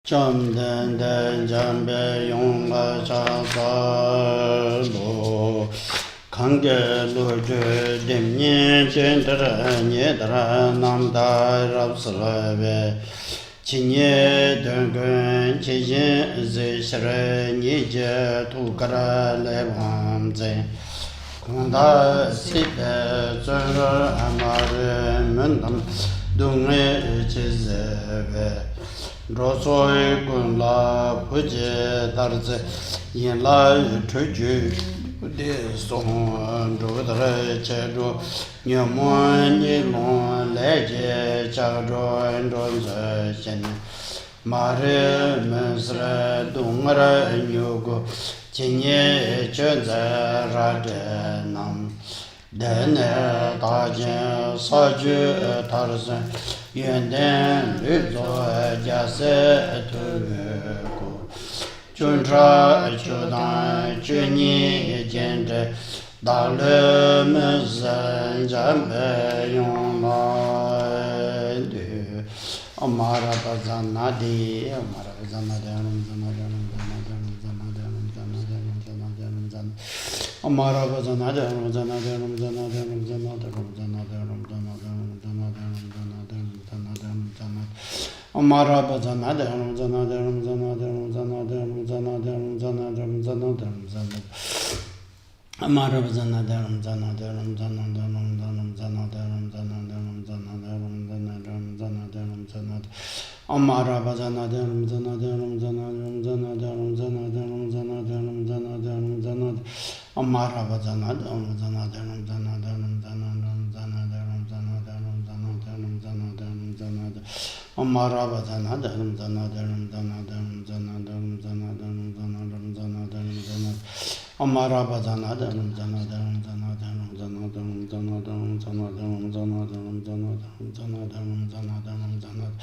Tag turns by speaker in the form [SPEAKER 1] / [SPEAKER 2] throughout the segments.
[SPEAKER 1] Chom den den jambe yong la cha sa lo kang ge lu ju dim nyen chen tra nye tra nam da rab sla ve chi nye den gen chi yin zi shre ni je tu kra le wam ze kong da si pe zhen ge ma re men dam dung e chi ze ve Rosoi kun la puje darze yin la tuju de song ro dre che ro nyamo ni lo le je cha ro ro ze chen ma re men sre dung ra nyu go chen ye che za ra de nam Dene dajen saju tarzan yenden lüzo jase tuku Chuntra chudan chuni jende dalu mizan jambe yonla du Amara bazanadi Amara bazanadi Amara bazanada ramzanada ramzanada ramzanada ramzanada ramzanada ramzanada Amara bazanada ramzanada ramzanada ramzanada ramzanada ramzanada ramzanada ramzanada Amara bazanada ramzanada ramzanada ramzanada ramzanada ramzanada ramzanada ramzanada Amara bazanada ramzanada ramzanada ramzanada ramzanada ramzanada ramzanada ramzanada Amara bazanada ramzanada ramzanada ramzanada ramzanada ramzanada ramzanada ramzanada ramzanada Amara bazanada ramzanada ramzanada ramzanada ramzanada ramzanada ramzanada ramzanada Amara bazanada ramzanada ramzanada ramzanada ramzanada ramzanada ramzanada ramzanada ramzanada ramzanada ramzanada Amara bazanada ramzanada ramzanada ramzanada ramzanada ramzanada ramzanada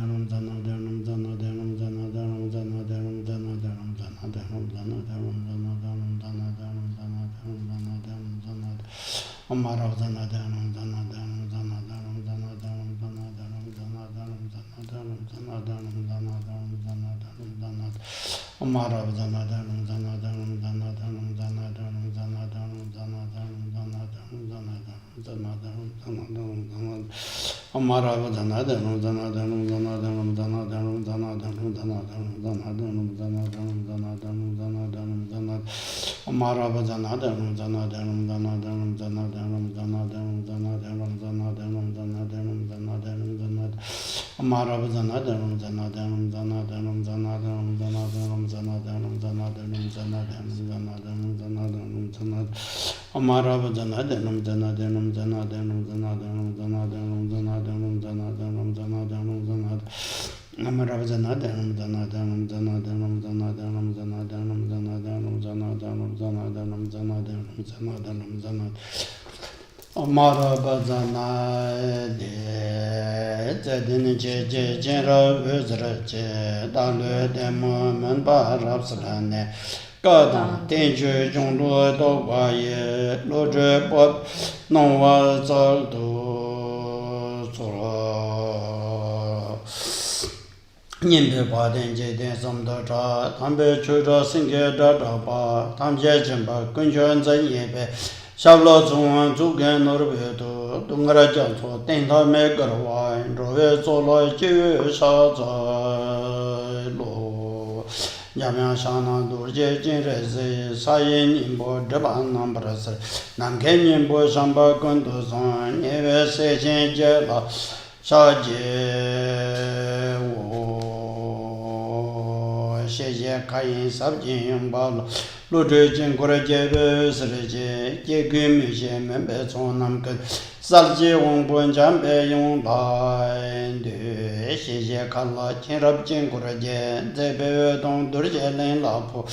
[SPEAKER 1] Amara bazanada ramzanada ramzanada ramzanada ramzanada ramzanada ramzanada ramzanada ramzanada ramzanada ramzanada ramzanada ramzanada ramzanada Amara bazanada ramzanada ramzanada ramzanada ramzanada ramzanada ramzanada ramzanada ramzanada ramzanada ramzanada Amara bazanada ramzanada ramzanada ramzanada ramzanada ramzanada ramzanada Amara bazanada ramzanada ramzanada ramzanada ramzanada ramzanada ramzanada ramzanada ramzanada ramzanada Amara bazanada ramzanada ramzanada ramzanada ramzanada ramzanada ramzanada ramzanada ramzanada ramzanada Amara bazanada ramzanada ramzanada ramzanada ramzanada ramzanada ramzanada ramzanada ramzanada ramzanada ramzanada Amara bazanada ramzanada ramzanada ramzanada ramzanada ramzanada ramzanada ramzanada ramzanada Amara bazanada ramzanada ramzanada ramzanada ramzanada ramzanada ramzanada ramzanada ramzanada ramzanada ramzanada Amara bazanade zedin che jenra özra che dalu demo men barab slane Gadang tenju jonglu do wa ye lo zhe bo nong wa zal du zoro Nyingpe pa den je den som da cha tam be chu ra sing ge da da pa tam je chen pa kun chuan zhen ye pe Shab lo zhong zhu gen nor be do dung ra jiang cho ten ta me ge wa ro ve zo lo ji sha za lo Yamyang shana dur je jin re zi sa yin nimbo driba nam pra sar nam ke nimbo shamba kun tu son nye ve se chen je la sha je wo she je ka yin sab jin yung ba lo lu zhe jin ku re je be sar je je gu mi she men be chong nam ke sal je wong bun jan be yung lai de she je ka la chen rab jin ku re je ze be dong dur je len la po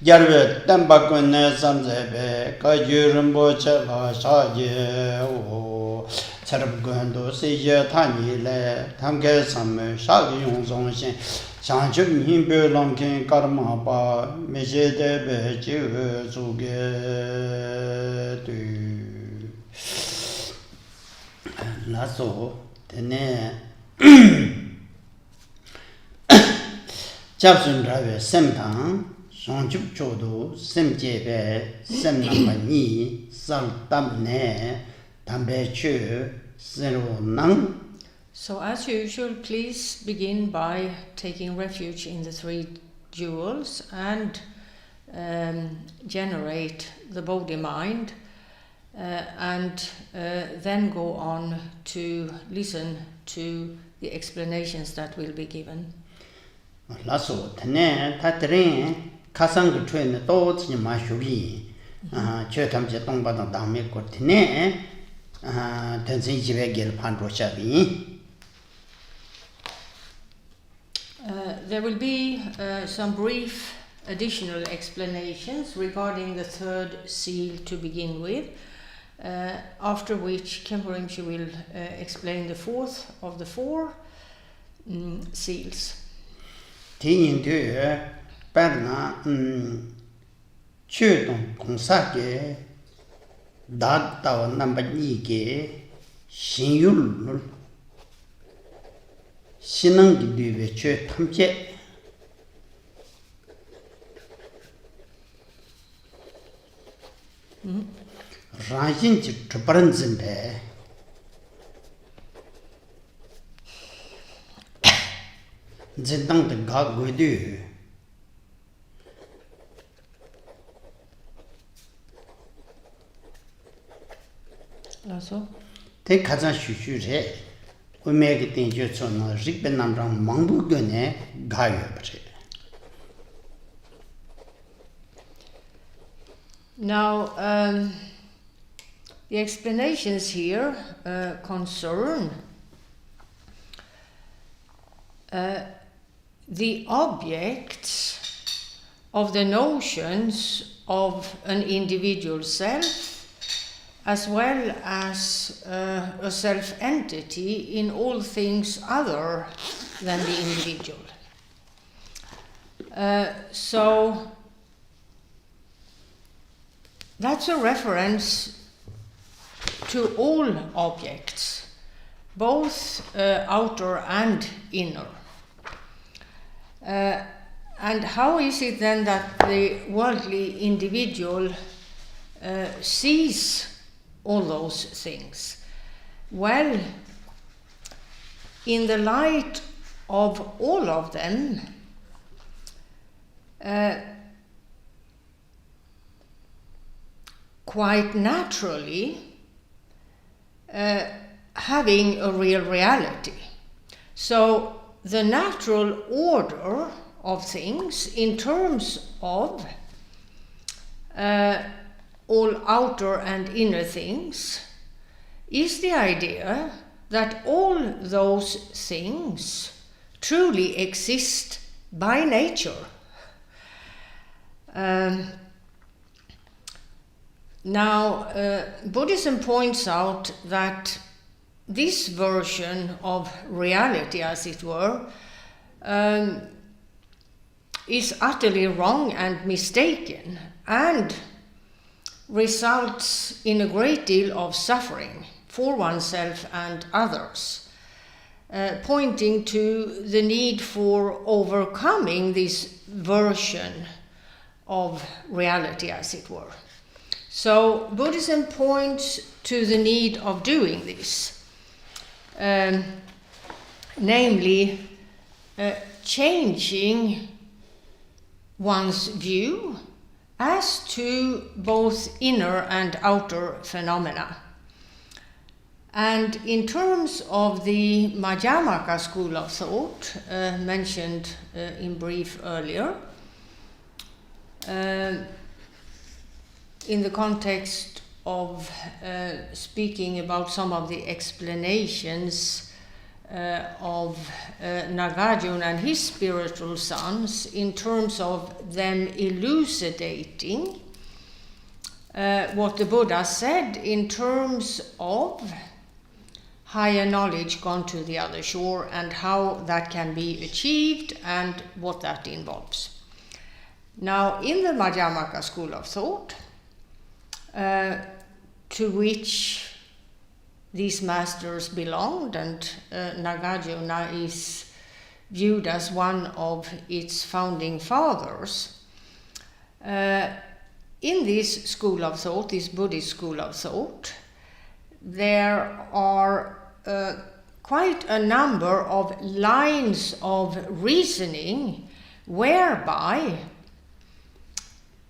[SPEAKER 1] jar ve tam ba kun ne sam ze be ka ju rum bo che la sha je wo Sarab Gundo, Seja Tani Le, Tamke Sam, Shagi Yong Song Shin, Shanchuk Nimbu Longkin Karma Ba, Meje Debe Jiu Zuge Du Lasso, Tene Japsun Drive, Semtang, Shanchuk Chodo, Sem Jebe, Sem Namani, Sal Tamne, Tambe Chu, Zero Nang.
[SPEAKER 2] So as usual, please begin by taking refuge in the three jewels and generate the body-mind and then go on to listen to the explanations that will be given.
[SPEAKER 1] Lasso, Tene, Tatrin, Kasang Train, Thoughts in Mashubi, Chetam Jetong Badam Dame Cortine, Tenzin Jivegil Pandroshabi.
[SPEAKER 2] There will be some brief additional explanations regarding the third seal to begin with, after which Khenpo Rinpoche will explain the fourth of the four seals.
[SPEAKER 1] Tinyin Perna Chödrak Konsake Data number Nike Shinyul Sinang Duve Chö Tamche Rajin Chuparanzimbe Zendang the God Gudu
[SPEAKER 2] Also?
[SPEAKER 1] Take Kazan Shushu, we make it in Jutson, Ripen Namram Mambu Gune, Gaia.
[SPEAKER 2] Now, the explanations here concern the objects of the notions of an individual self, as well as a self-entity in all things other than the individual. So that's a reference to all objects, both outer and inner. And how is it then that the worldly individual sees all those things? Well, in the light of all of them, quite naturally having a real reality. So the natural order of things in terms of all outer and inner things is the idea that all those things truly exist by nature. Now, Buddhism points out that this version of reality, as it were, is utterly wrong and mistaken and results in a great deal of suffering for oneself and others, pointing to the need for overcoming this version of reality, as it were. So Buddhism points to the need of doing this, namely changing one's view as to both inner and outer phenomena. And in terms of the Madhyamaka school of thought, mentioned in brief earlier, in the context of speaking about some of the explanations of Nagarjuna and his spiritual sons, in terms of them elucidating what the Buddha said in terms of higher knowledge gone to the other shore, and how that can be achieved and what that involves. Now, in the Madhyamaka school of thought, to which these masters belonged, and Nagarjuna is viewed as one of its founding fathers, in this school of thought, this Buddhist school of thought, there are quite a number of lines of reasoning whereby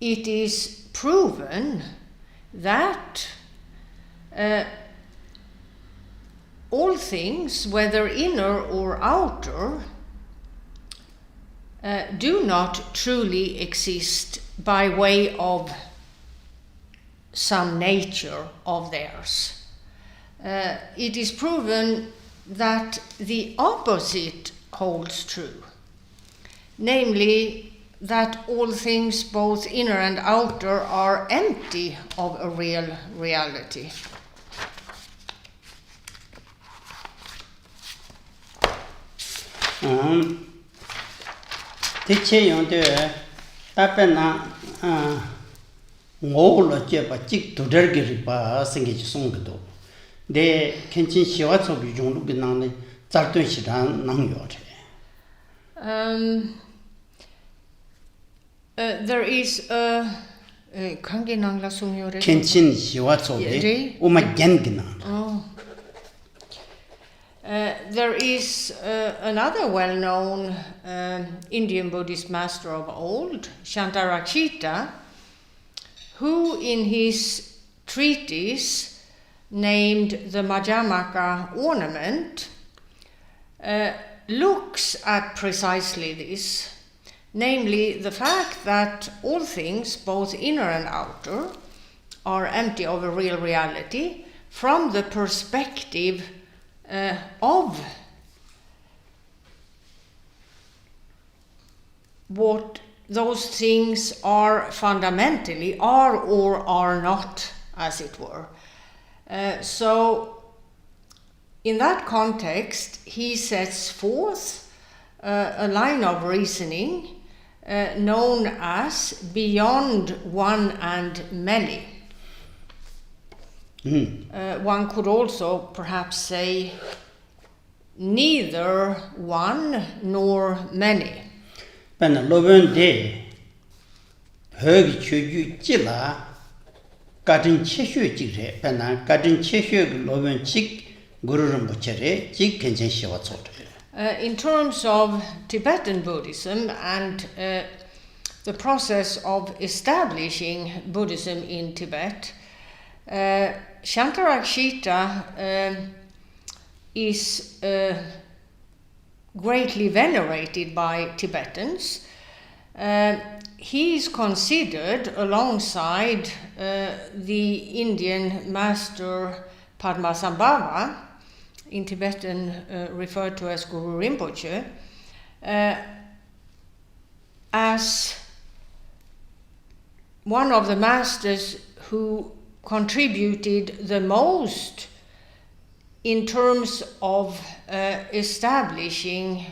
[SPEAKER 2] it is proven that all things, whether inner or outer, do not truly exist by way of some nature of theirs. It is proven that the opposite holds true, namely that all things, both inner and outer, are empty of a real reality.
[SPEAKER 1] Teacher on the Tapena Ngolo Jepa Chik to Dergiripa, Singing Songdo. They can change what's of you looking on the Tartun Shidan Nangyote.
[SPEAKER 2] There is a Kanginangla Sumyore.
[SPEAKER 1] Kenshin Shiwatso, Uma Gengina.
[SPEAKER 2] Oh. There is another well-known Indian Buddhist master of old, Shantarakshita, who in his treatise named the Madhyamaka Ornament looks at precisely this, namely the fact that all things, both inner and outer, are empty of a real reality from the perspective of what those things are fundamentally, are or are not, as it were. So, in that context, he sets forth a line of reasoning known as beyond one and many. One could also perhaps say neither one nor many.
[SPEAKER 1] When Loven Day, Hug Chuju Chilla, Cutting Cheshu Chire, Pena, Cutting Cheshu, Loven Chick, Guru Rinpoche, Chick and Cheshiwatsote.
[SPEAKER 2] In terms of Tibetan Buddhism and the process of establishing Buddhism in Tibet, Shantarakshita is greatly venerated by Tibetans. He is considered, alongside the Indian master Padmasambhava, in Tibetan referred to as Guru Rinpoche, as one of the masters who contributed the most in terms of establishing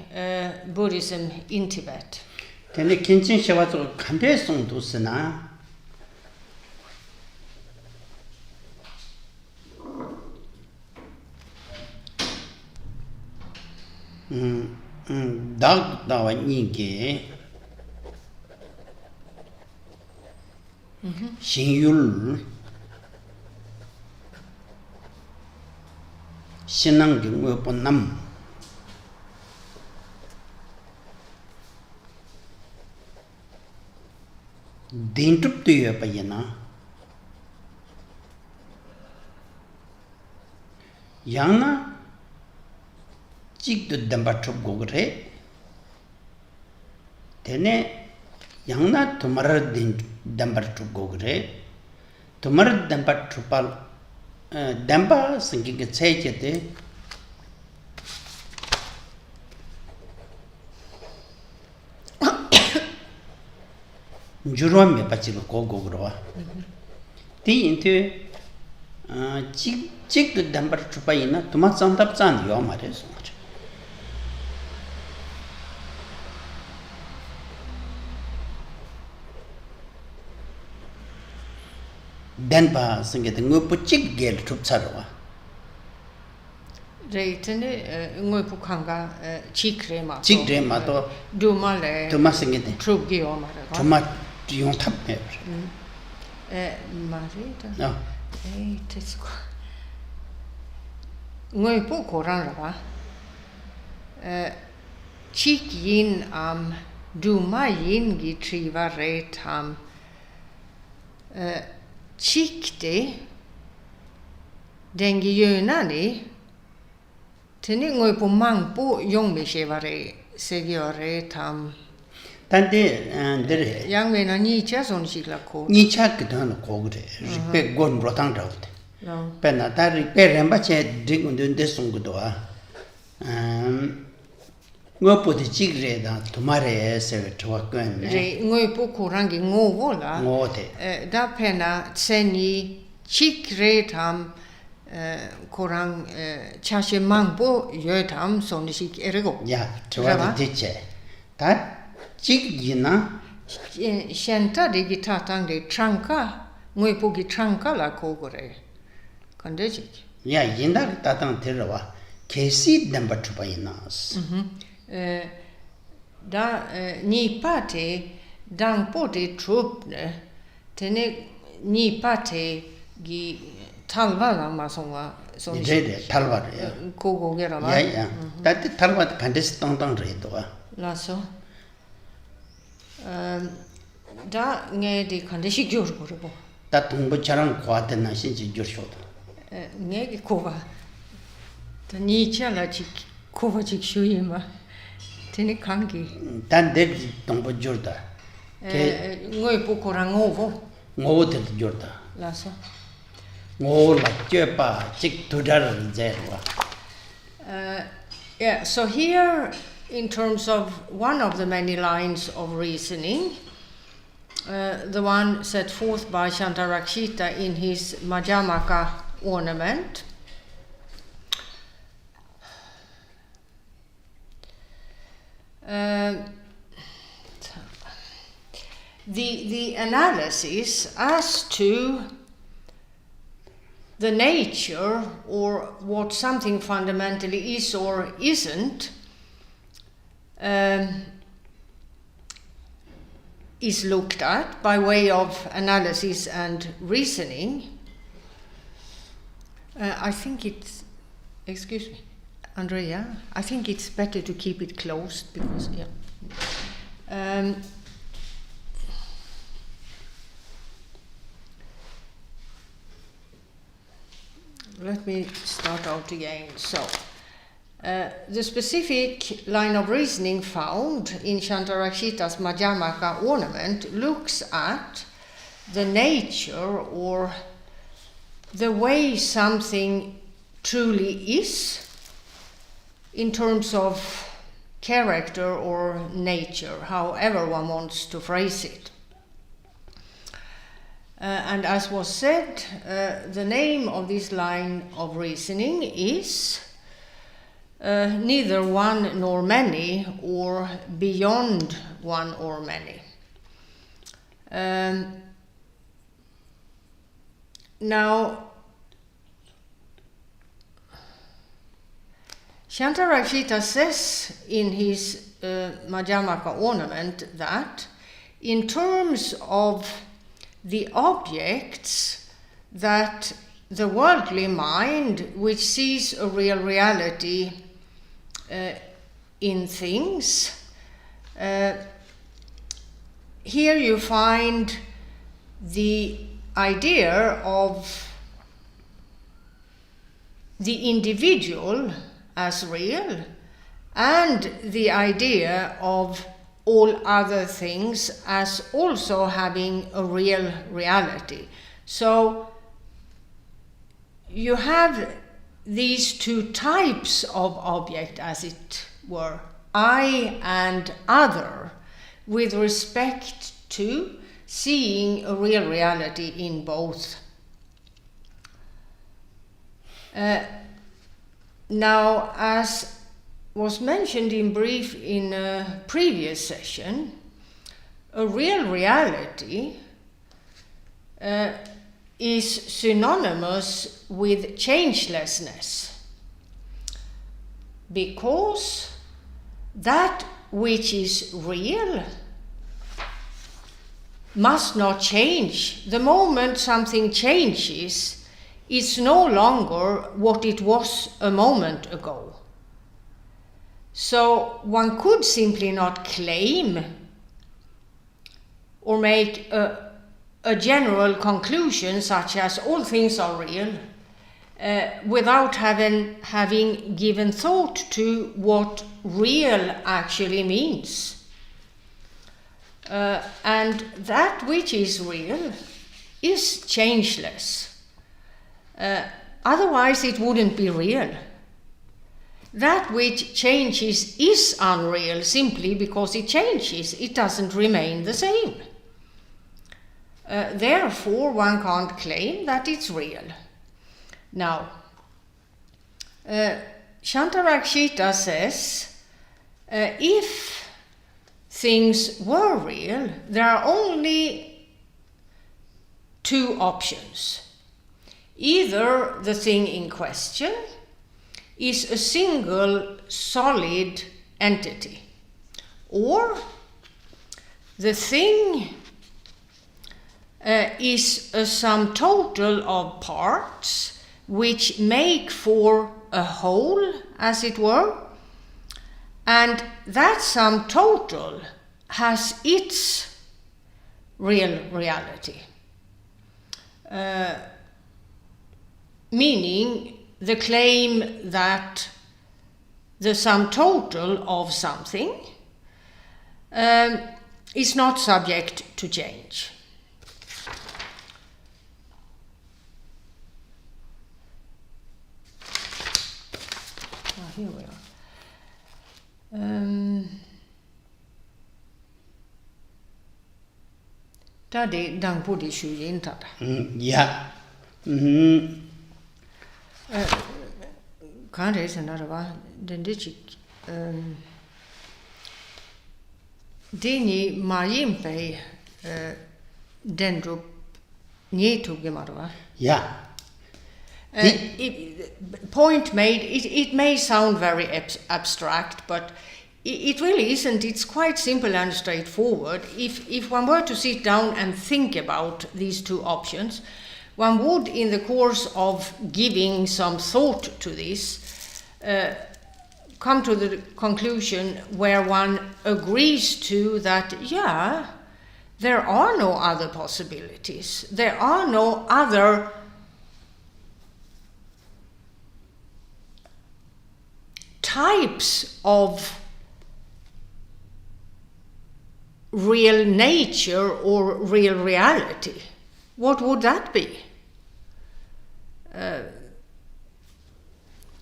[SPEAKER 2] Buddhism in Tibet.
[SPEAKER 1] Then Kinchin Shavato Campesson to Sena. Dag Dawa Nige Shinyul Shinang Weponam Dintup to your Payana Yana Chik to Dambatrup Gogre Tene Yana Tomara Dambatrup Gogre Tomara Dambatrupal Dampa sinking a chayete Juruame Pachilo Gogoroa. Tea into chik the number chupaina, too much on top sun, your mother so much. Then pass and get the new chick girl to Sarwa.
[SPEAKER 2] Reitene ngoi pukanga chikre ma.
[SPEAKER 1] Chikre mato,
[SPEAKER 2] Dumale.
[SPEAKER 1] Tomasingit,
[SPEAKER 2] Trubgi omara.
[SPEAKER 1] Tomat, you don't have
[SPEAKER 2] Marita.
[SPEAKER 1] No.
[SPEAKER 2] Tesco. Ngoi pu koran ra. Chik yin duma yin gi triva ret chikte dengi yönani teni ngoi pu mangpo yong me shevare segiore tam
[SPEAKER 1] Tante and there.
[SPEAKER 2] yang me na ni cha son shikla ko
[SPEAKER 1] Ni chak don cogre, repair gon rotang out.
[SPEAKER 2] no
[SPEAKER 1] Penata repair and bache dig on the sungudoa. Go put the chigre that tomare serve to a gun.
[SPEAKER 2] re ngoi pu korangi ngo vola
[SPEAKER 1] Mote.
[SPEAKER 2] da pena tseni chikre tam korang chashe mangpo yotam son shik erego
[SPEAKER 1] Yeah, to a teacher. That chigina.
[SPEAKER 2] Shenta de gitatang de tranka ngoi pu gi tranka la kogore kandejik
[SPEAKER 1] Yeah, yinda tatang terwa. Kesi number two by nas.
[SPEAKER 2] da ni pate dang pote trupne tene ni pate gi talva la masonga son
[SPEAKER 1] Talvar.
[SPEAKER 2] kogo gera la
[SPEAKER 1] Yeah. That talvat candice tong redoa.
[SPEAKER 2] la so da nge de kandeshik jor gorbo
[SPEAKER 1] That tumbo charang quat and I see your shoulder.
[SPEAKER 2] nge gi kova da ni chala chik kova chik shuyima tene kangi
[SPEAKER 1] That did tumbo jorda.
[SPEAKER 2] ngoi pu korangovo
[SPEAKER 1] Ngo to jorda.
[SPEAKER 2] la so
[SPEAKER 1] Ngo la chepa chick to dar zerwa.
[SPEAKER 2] yeah, so here in terms of one of the many lines of reasoning, the one set forth by Shantarakshita in his Madhyamaka ornament, the analysis as to the nature or what something fundamentally is or isn't is looked at by way of analysis and reasoning. I think it's, excuse me, Andrea, I think it's better to keep it closed because, yeah. Let me start out again. So, the specific line of reasoning found in Shantarakshita's Madhyamaka ornament looks at the nature or the way something truly is in terms of character or nature, however one wants to phrase it. And as was said, the name of this line of reasoning is neither one nor many or beyond one or many. Now, Shantarakshita says in his Madhyamaka ornament that in terms of the objects that the worldly mind, which sees a real reality in things, here you find the idea of the individual as real and the idea of all other things as also having a real reality. So you have these two types of object, as it were, I and other, with respect to seeing a real reality in both. Now, as was mentioned in brief in a previous session, a real reality is synonymous with changelessness, because that which is real must not change. The moment something changes, it's no longer what it was a moment ago. So one could simply not claim or make a general conclusion such as all things are real without having given thought to what real actually means. And that which is real is changeless. Otherwise it wouldn't be real. That which changes is unreal simply because it changes. It doesn't remain the same. Therefore, one can't claim that it's real. Now, Shantarakshita says, if things were real, there are only two options. Either the thing in question is a single solid entity, or the thing is a sum total of parts which make for a whole, as it were, and that sum total has its real reality. Meaning the claim that the sum total of something is not subject to change. Here we are. Tadi dang pudi shuyin tata.
[SPEAKER 1] Yeah.
[SPEAKER 2] Can't reason arava dendichi dini mayimpe dendrup nietu gemarva.
[SPEAKER 1] Yeah.
[SPEAKER 2] Point made, it may sound very abstract, but it really isn't. It's quite simple and straightforward. If one were to sit down and think about these two options, one would, in the course of giving some thought to this, come to the conclusion where one agrees to that, yeah, there are no other possibilities. There are no other types of real nature or real reality. What would that be?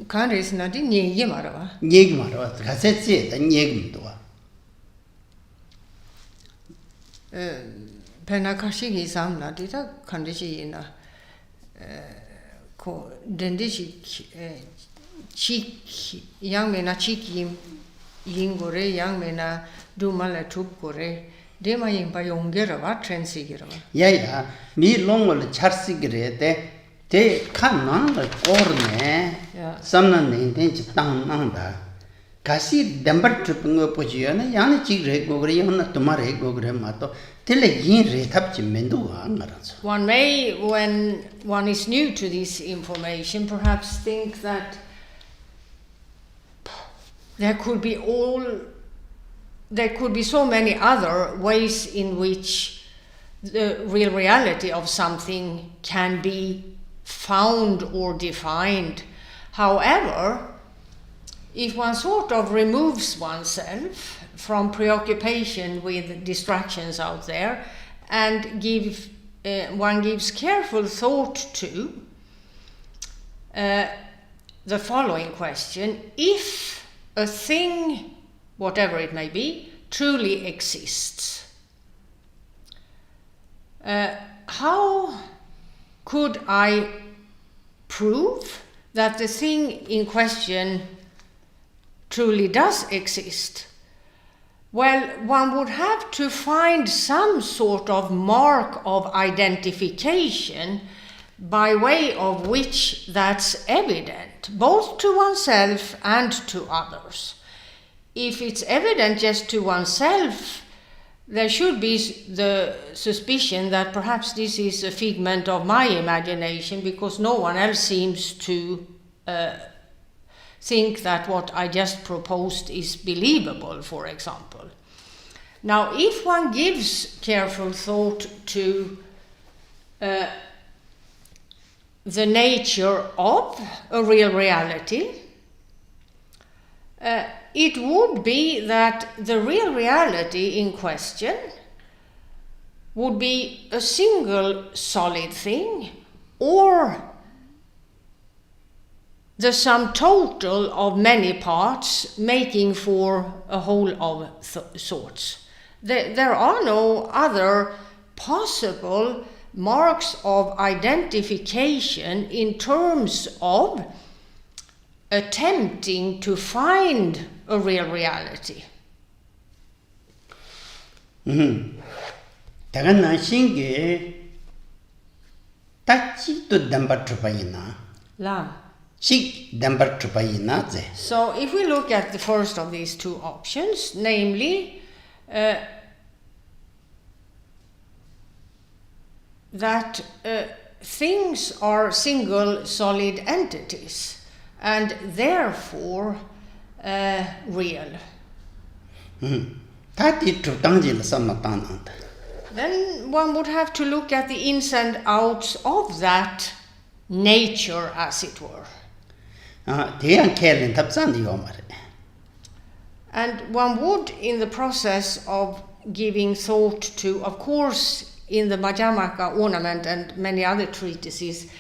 [SPEAKER 2] Kan resna di nyegi marava.
[SPEAKER 1] Nyegi marava. Kasetsi da nyegi mdoa.
[SPEAKER 2] Penakashi gi samna di ta kandishi ina ko dendishi chik yang mena chik yingore yang mena dumala tup gore dema yingpa yongera wa trensigera wa
[SPEAKER 1] ya mi longol charsigere te kanang la korne samna ne den tang nang da kasi dembar tup ngo pojiya na yang chik re gogre yang na tumare gogre ma to tele yin re thap chi mendu wa ngaranso.
[SPEAKER 2] One may, when one is new to this information, perhaps think that there could be so many other ways in which the real reality of something can be found or defined. However, if one sort of removes oneself from preoccupation with distractions out there and one gives careful thought to the following question: if a thing, whatever it may be, truly exists, how could I prove that the thing in question truly does exist, well, one would have to find some sort of mark of identification by way of which that's evident, both to oneself and to others. If it's evident just to oneself, there should be the suspicion that perhaps this is a figment of my imagination because no one else seems to think that what I just proposed is believable, for example. Now, if one gives careful thought to the nature of a real reality, it would be that the real reality in question would be a single solid thing or the sum total of many parts making for a whole of sorts. There are no other possible marks of identification in terms of attempting to find a real reality.
[SPEAKER 1] 다가나 신게 딱지도 담바 주바이나.
[SPEAKER 2] 라.
[SPEAKER 1] 식 담바 주바이나제.
[SPEAKER 2] So if we look at the first of these two options, namely that things are single solid entities and therefore real. Then one would have to look at the ins and outs of that nature, as it were. And one would, in the process of giving thought to, of course, in the Jewel Ornament and many other treatises,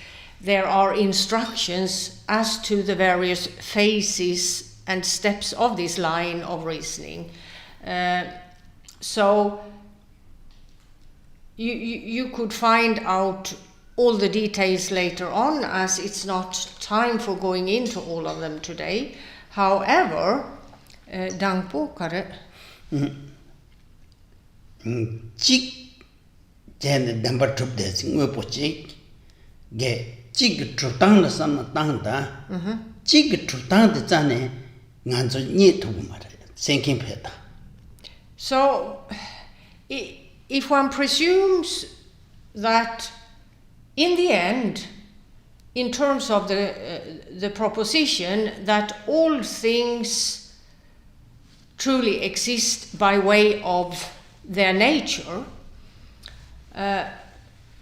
[SPEAKER 2] there are instructions as to the various phases and steps of this line of reasoning. So you could find out all the details later on, as it's not time for going into all of them today. However, Gampopa
[SPEAKER 1] jen number trup de sing po chik ge chig trutang na sam tang da chig trutang de zane ngan zo ni tu ma re thinking peta.
[SPEAKER 2] So if one presumes that in the end, in terms of the proposition that all things truly exist by way of their nature,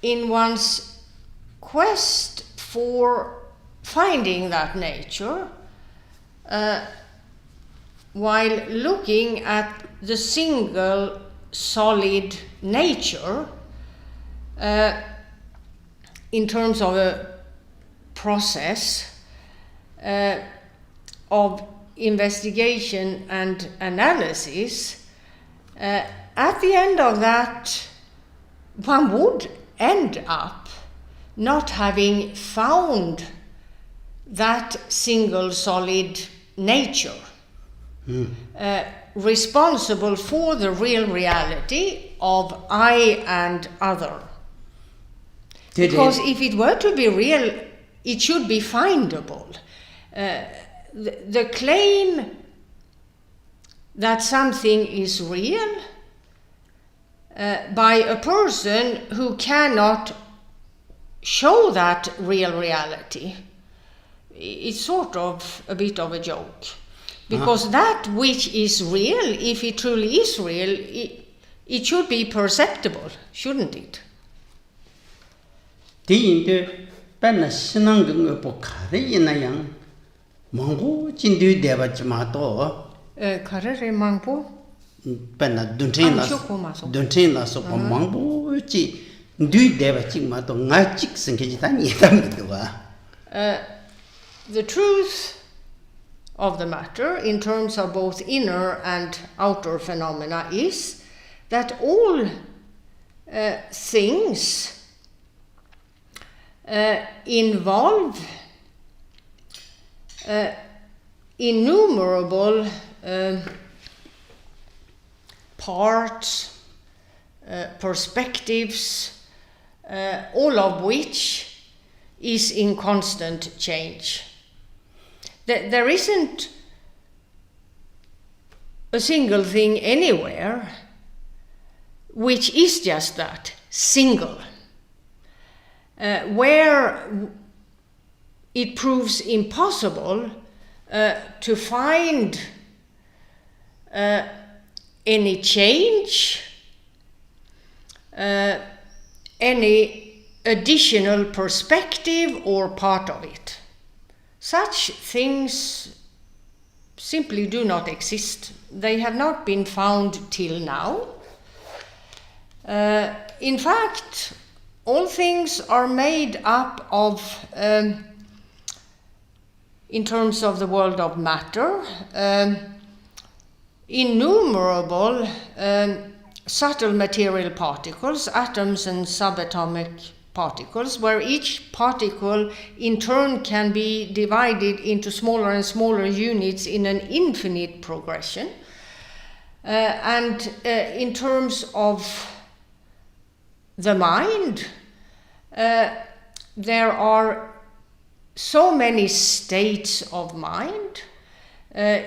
[SPEAKER 2] in one's quest for finding that nature, while looking at the single solid nature in terms of a process of investigation and analysis, at the end of that, one would end up not having found that single solid nature responsible for the real reality of I and other. Because if it were to be real, it should be findable. The claim that something is real by a person who cannot show that real reality, it's sort of a bit of a joke. Because that which is real, if it truly is real, it should be perceptible, shouldn't it?
[SPEAKER 1] Tiinde penna sinang dung po kare ina yang mango chindu deba chma to
[SPEAKER 2] kare mangpo
[SPEAKER 1] penna duntin la so po mango chi ndu deba chma to nga chik sengke ta ni ta mi do
[SPEAKER 2] the truth of the matter in terms of both inner and outer phenomena is that all things involve innumerable parts, perspectives, all of which is in constant change. There isn't a single thing anywhere which is just that, single. Where it proves impossible to find any change, any additional perspective or part of it. Such things simply do not exist. They have not been found till now. In fact, all things are made up of, in terms of the world of matter, innumerable subtle material particles, atoms and subatomic particles, where each particle in turn can be divided into smaller and smaller units in an infinite progression. And in terms of the mind, there are so many states of mind,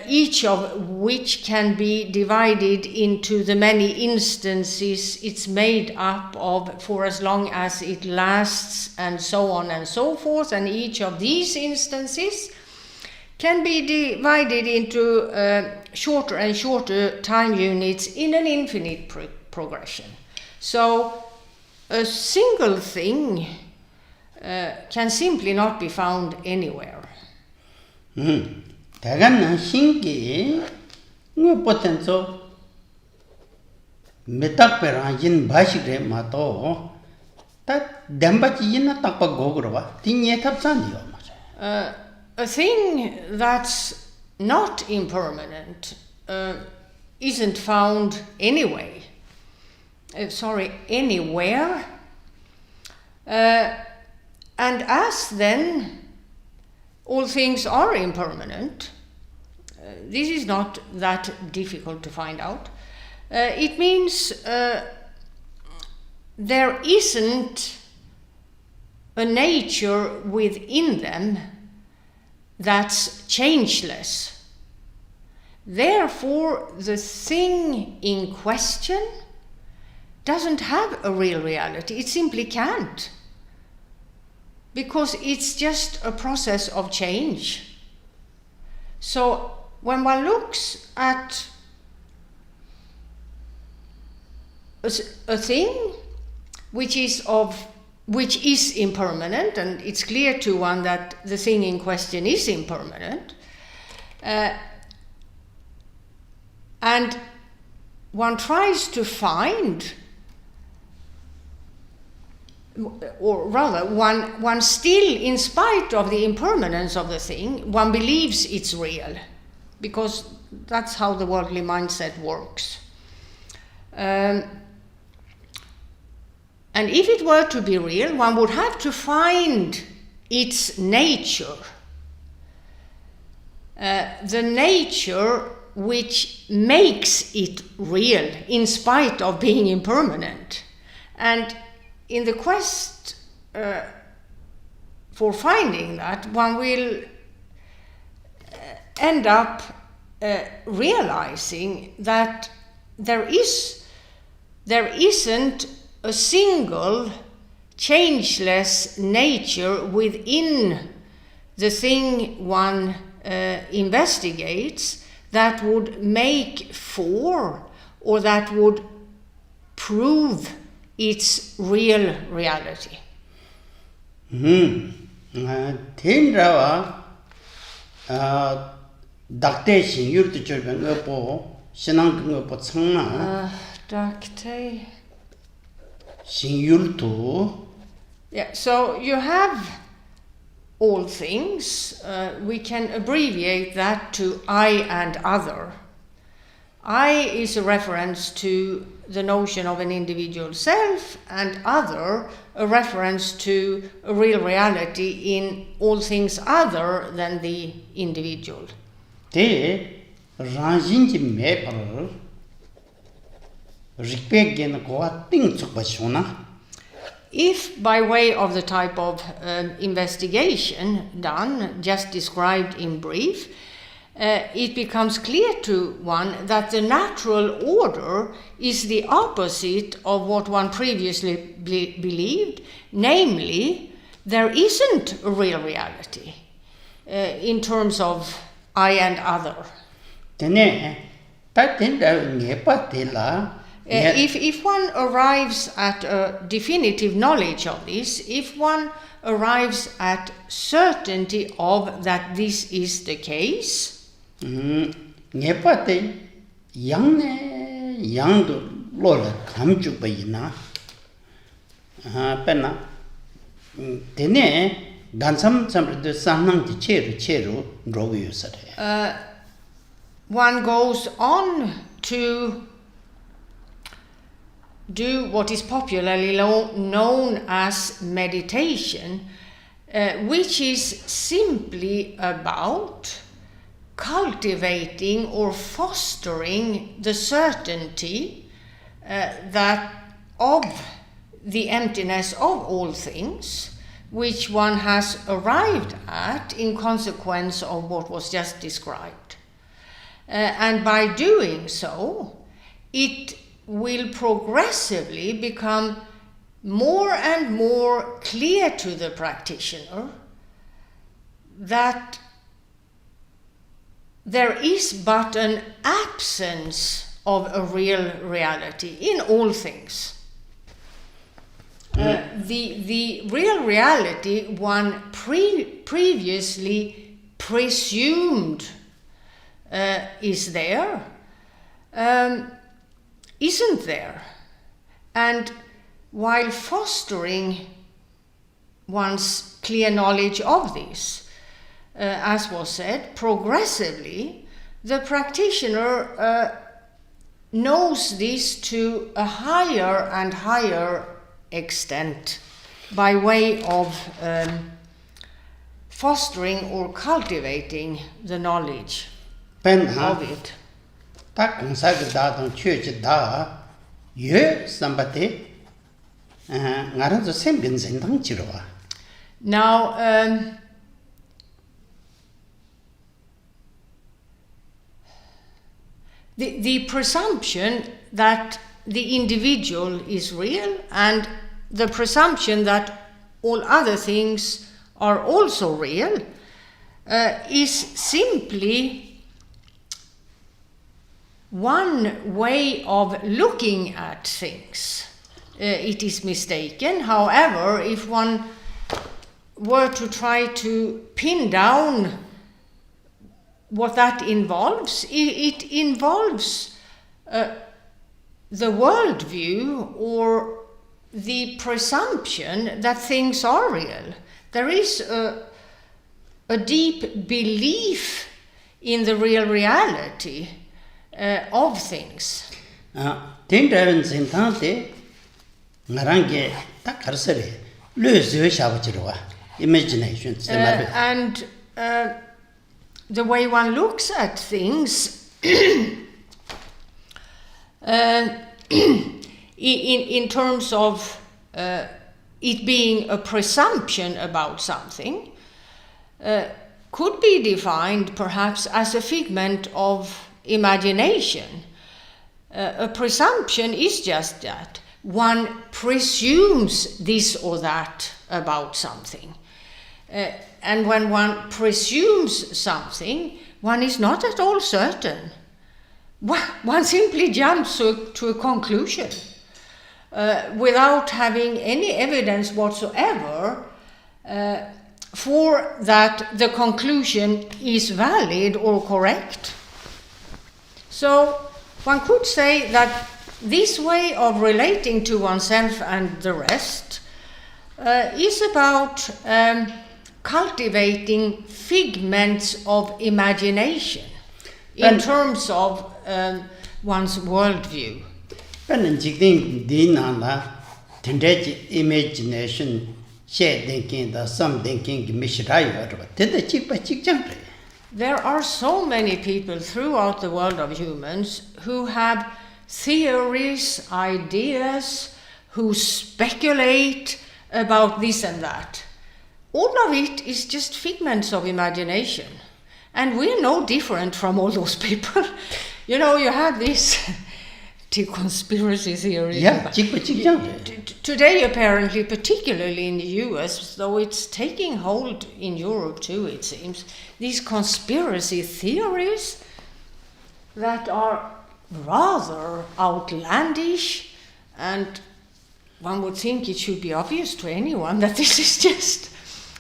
[SPEAKER 2] each of which can be divided into the many instances it's made up of for as long as it lasts, and so on and so forth. And each of these instances can be divided into shorter and shorter time units in an infinite progression. So a single thing can simply not be found anywhere.
[SPEAKER 1] 대간은 신기 뭐 potenso 메탁페라진 바시그레 마도 다 뎀바치 이나 딱바 고그러바 딩예 탑산이요 맞아.
[SPEAKER 2] A thing that's not impermanent isn't found anyway. Anywhere. And as then all things are impermanent, this is not that difficult to find out. It means there isn't a nature within them that's changeless. Therefore, the thing in question doesn't have a real reality. It simply can't. Because it's just a process of change. So when one looks at a thing which is impermanent, and it's clear to one that the thing in question is impermanent, and one tries to find, or rather, one still, in spite of the impermanence of the thing, one believes it's real, because that's how the worldly mindset works. And if it were to be real, one would have to find its nature, the nature which makes it real, in spite of being impermanent. And in the quest for finding that, one will end up realizing that there isn't a single changeless nature within the thing one investigates that would make for, or that would prove its real reality.
[SPEAKER 1] 텐라와 닥테 신유르도 절변 거보 신앙 그거 청나
[SPEAKER 2] 닥테
[SPEAKER 1] 신유르도.
[SPEAKER 2] Yeah, so you have all things. We can abbreviate that to I and other. I is a reference to the notion of an individual self, and other a reference to a real reality in all things other than the individual.
[SPEAKER 1] Te ranjinji mepar rikpe gen kwa ting tsukpa shona.
[SPEAKER 2] If by way of the type of investigation done, just described in brief, it becomes clear to one that the natural order is the opposite of what one previously believed, namely, there isn't a real reality in terms of I and other. If one arrives at a definitive knowledge of this, if one arrives at certainty of that this is the case,
[SPEAKER 1] ngepate yangne yangdo lola kamju bayina pena tene dansam samrede sanang di cheru rogu sare.
[SPEAKER 2] One goes on to do what is popularly known as meditation, which is simply about cultivating or fostering the certainty that of the emptiness of all things, which one has arrived at in consequence of what was just described. And by doing so, it will progressively become more and more clear to the practitioner that there is but an absence of a real reality in all things. The real reality one previously presumed is there, isn't there. And while fostering one's clear knowledge of this, as was said, progressively, the practitioner knows this to a higher and higher extent by way of fostering or cultivating the knowledge of it. Now, the presumption that the individual is real and the presumption that all other things are also real is simply one way of looking at things. It is mistaken. However, if one were to try to pin down what that involves, it involves the worldview or the presumption that things are real. There is a deep belief in the real reality of things.
[SPEAKER 1] Imagination.
[SPEAKER 2] And the way one looks at things in terms of it being a presumption about something could be defined perhaps as a figment of imagination. A presumption is just that. One presumes this or that about something. And when one presumes something, one is not at all certain. One simply jumps to a conclusion without having any evidence whatsoever for that the conclusion is valid or correct. So one could say that this way of relating to oneself and the rest is about cultivating figments of imagination in terms of one's worldview.
[SPEAKER 1] Pen Jigme Lingpa tendency imagination share thinking the some thinking mishrai or did the chick by chick jump.
[SPEAKER 2] There are so many people throughout the world of humans who have theories, ideas, who speculate about this and that. All of it is just figments of imagination. And we're no different from all those people. You know, you have this conspiracy theory.
[SPEAKER 1] Yeah,
[SPEAKER 2] today, apparently, particularly in the US, though it's taking hold in Europe too, it seems, these conspiracy theories that are rather outlandish, and one would think it should be obvious to anyone that this is just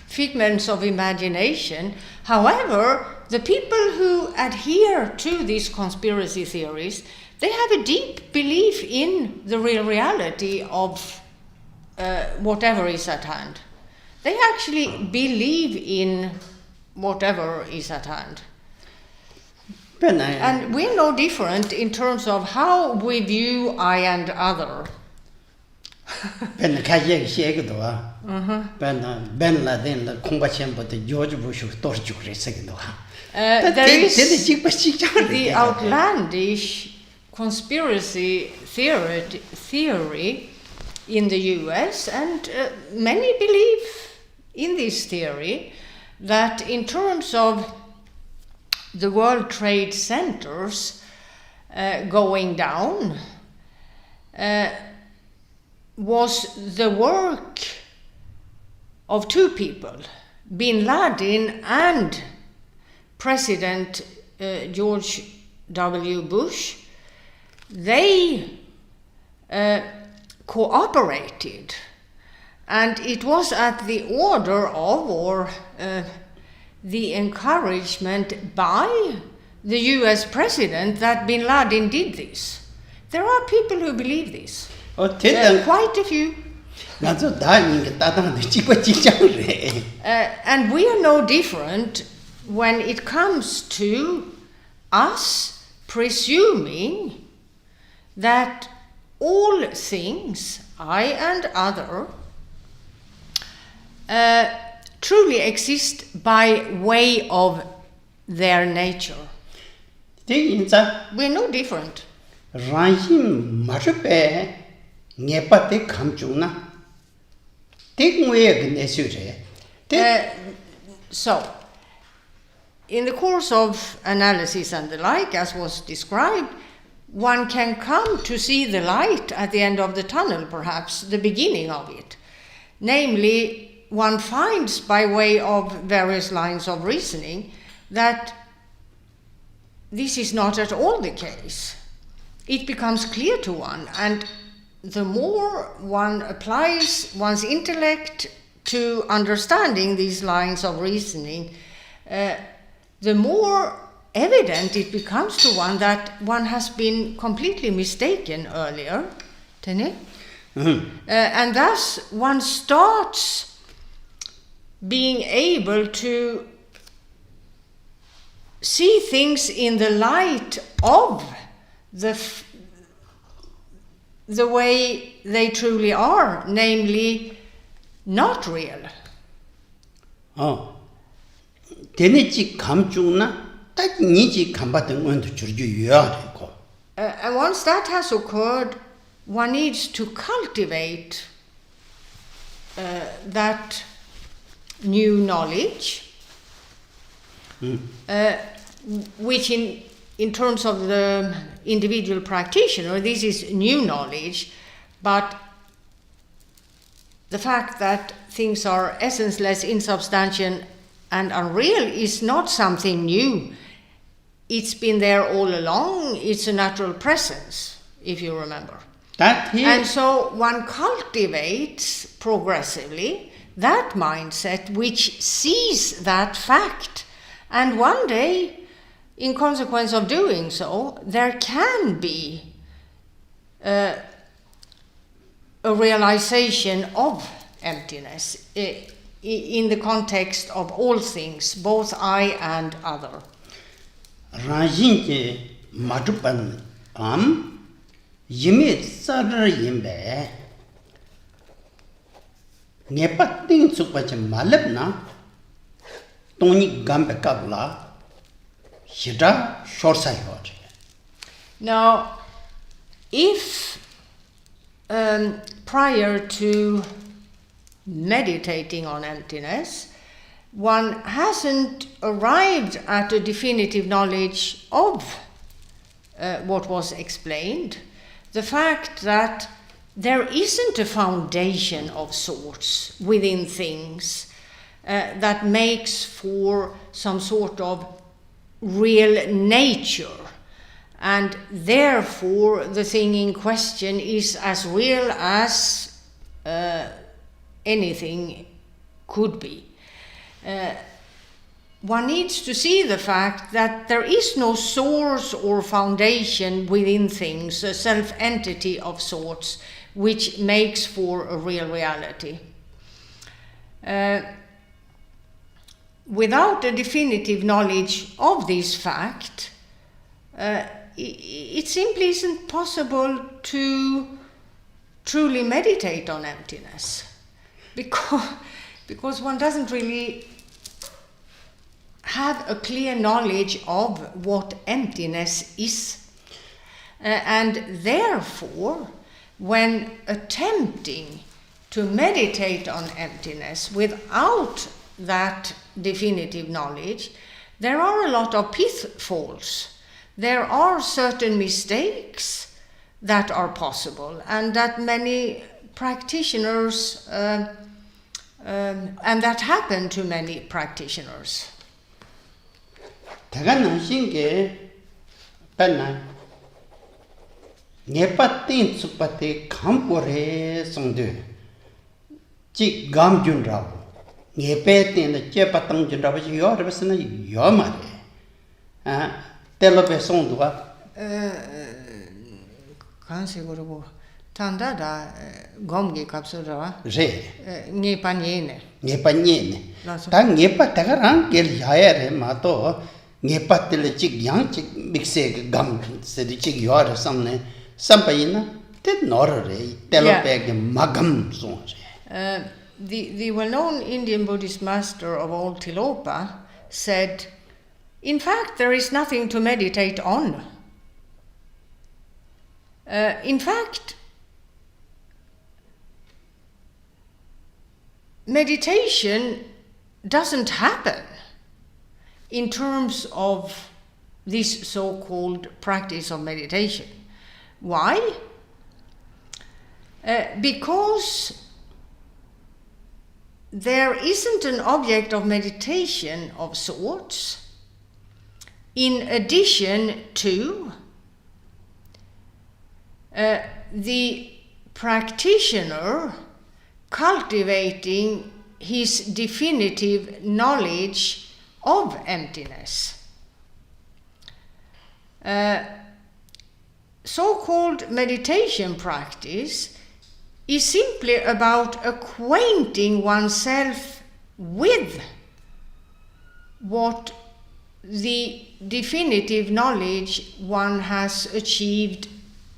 [SPEAKER 2] figments of imagination. However, the people who adhere to these conspiracy theories, they have a deep belief in the real reality of whatever is at hand. They actually believe in whatever is at hand. And we're no different in terms of how we view I and other.
[SPEAKER 1] Ben Laden, the Combachian, but the George Bush torture second.
[SPEAKER 2] There is the outlandish conspiracy theory in the US, and many believe in this theory that in terms of the World Trade Centers going down was the work of two people, Bin Laden and President George W. Bush. They cooperated, and it was at the order of, or the encouragement by, the US president that Bin Laden did this. There are people who believe this. Quite a few. And we are no different when it comes to us presuming that all things, I and other, truly exist by way of their nature. We're no different. So, in the course of analysis and the like, as was described, one can come to see the light at the end of the tunnel, perhaps, the beginning of it. Namely, one finds by way of various lines of reasoning that this is not at all the case. It becomes clear to one, and the more one applies one's intellect to understanding these lines of reasoning, the more evident it becomes to one that one has been completely mistaken earlier. And thus one starts being able to see things in the light of the way they truly are, namely not real. And once that has occurred, one needs to cultivate that new knowledge, which in terms of the individual practitioner, this is new knowledge, but the fact that things are essenceless, insubstantial, and unreal is not something new. It's been there all along. It's a natural presence, if you remember. And so one cultivates progressively that mindset which sees that fact. And one day, in consequence of doing so, there can be a realization of emptiness in the context of all things, both I and other.
[SPEAKER 1] yime tsar yimbe ngepa ting tsukpa che malab na toni gambe kabla hida shorsa yore.
[SPEAKER 2] Now, if prior to meditating on emptiness, one hasn't arrived at a definitive knowledge of what was explained, the fact that there isn't a foundation of sorts within things that makes for some sort of real nature, and therefore the thing in question is as real as anything could be. One needs to see the fact that there is no source or foundation within things, a self-entity of sorts, which makes for a real reality. Without a definitive knowledge of this fact, it simply isn't possible to truly meditate on emptiness, because one doesn't really have a clear knowledge of what emptiness is. And therefore, when attempting to meditate on emptiness without that definitive knowledge, there are a lot of pitfalls. There are certain mistakes that are possible, and that many practitioners, and that happen to many practitioners.
[SPEAKER 1] Tagana shinge penna ngepa tin tsupate Khenpo re songde chi gam jun raw ngepe tin de che patang jun raw chi yo rebsna yo ma re telo pe songdu ga
[SPEAKER 2] kan se goro tanda da gomgi kapso ra
[SPEAKER 1] re
[SPEAKER 2] ngepa nyene
[SPEAKER 1] ta ngepa tagarang gel yaya re ma to ngepa tele chik yang chik mixe gam se di chik yo re samne sampayina te nor re telo pe ge magam song re.
[SPEAKER 2] The well-known Indian Buddhist master of Old Tilopa said, in fact, there is nothing to meditate on. In fact, meditation doesn't happen in terms of this so-called practice of meditation. Why? Because there isn't an object of meditation of sorts in addition to the practitioner cultivating his definitive knowledge of emptiness. So-called meditation practice is simply about acquainting oneself with what the definitive knowledge one has achieved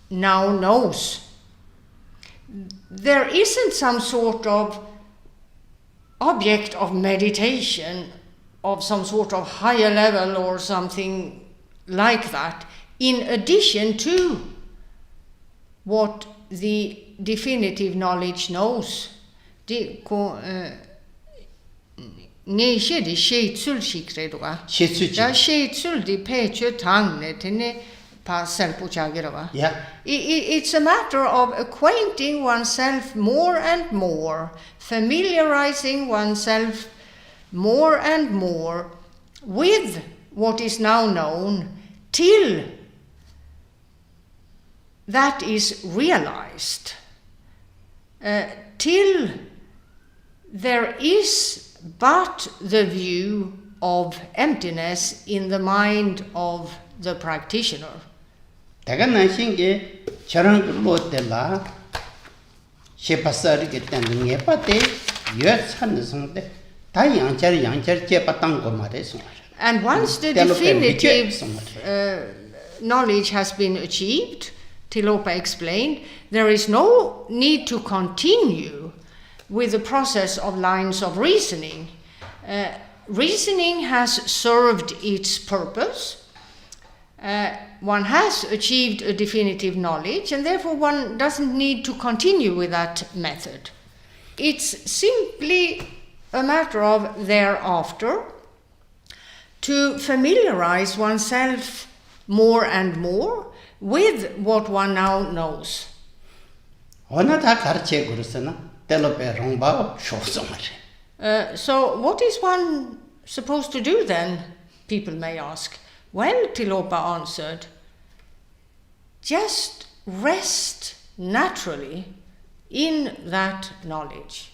[SPEAKER 2] now knows. There isn't some sort of object of meditation of some sort of higher level or something like that, in addition to what the definitive knowledge knows. She it's a matter of acquainting oneself more and more, familiarizing oneself more and more with what is now known, till that is realized, till there is but the view of emptiness in the mind of the practitioner.
[SPEAKER 1] Daga nashinge charang lo tela shepasari ke tan ngepate yet san songde ta yangchar che patang ko mare song.
[SPEAKER 2] And once the definitive knowledge has been achieved, Tilopa explained, there is no need to continue with the process of lines of reasoning. Reasoning has served its purpose. One has achieved a definitive knowledge, and therefore one doesn't need to continue with that method. It's simply a matter of thereafter to familiarize oneself more and more with what one now knows. So what is one supposed to do then, people may ask. Well, Tilopa answered, just rest naturally in that knowledge.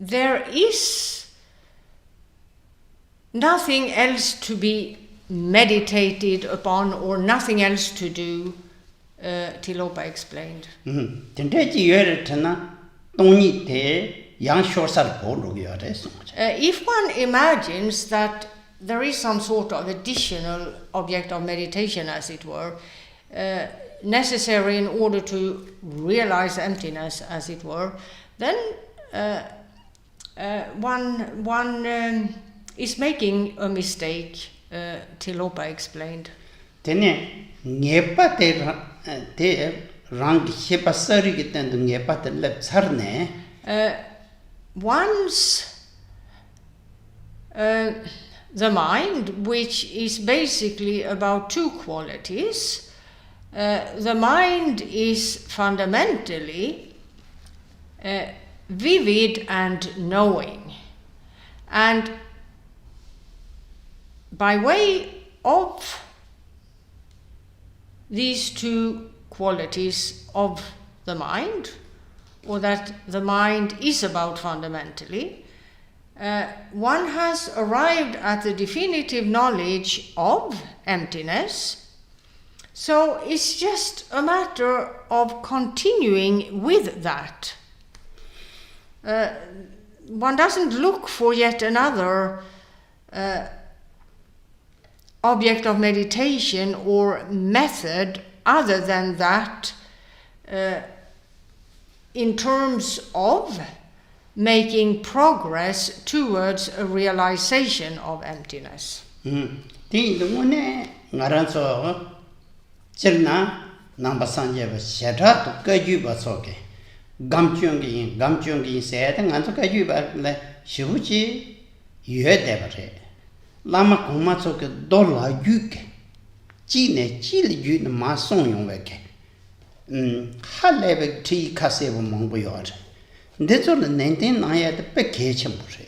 [SPEAKER 2] There is nothing else to be meditated upon or nothing else to do, Tilopa explained. If one imagines that there is some sort of additional object of meditation, as it were, necessary in order to realize emptiness, as it were, then one is making a mistake, Tilopa explained. Once the mind, which is basically about two qualities, the mind is fundamentally vivid and knowing. And by way of these two qualities of the mind, or that the mind is about fundamentally, one has arrived at the definitive knowledge of emptiness. So it's just a matter of continuing with that. One doesn't look for yet another object of meditation or method other than that in terms of making progress towards a realization of emptiness.
[SPEAKER 1] Lama kuma soke dola yuke, chine chile yu na ma song yong weke, halebe ti kasebo mongbo yore. Denso le nenten naya de pe ke chembure.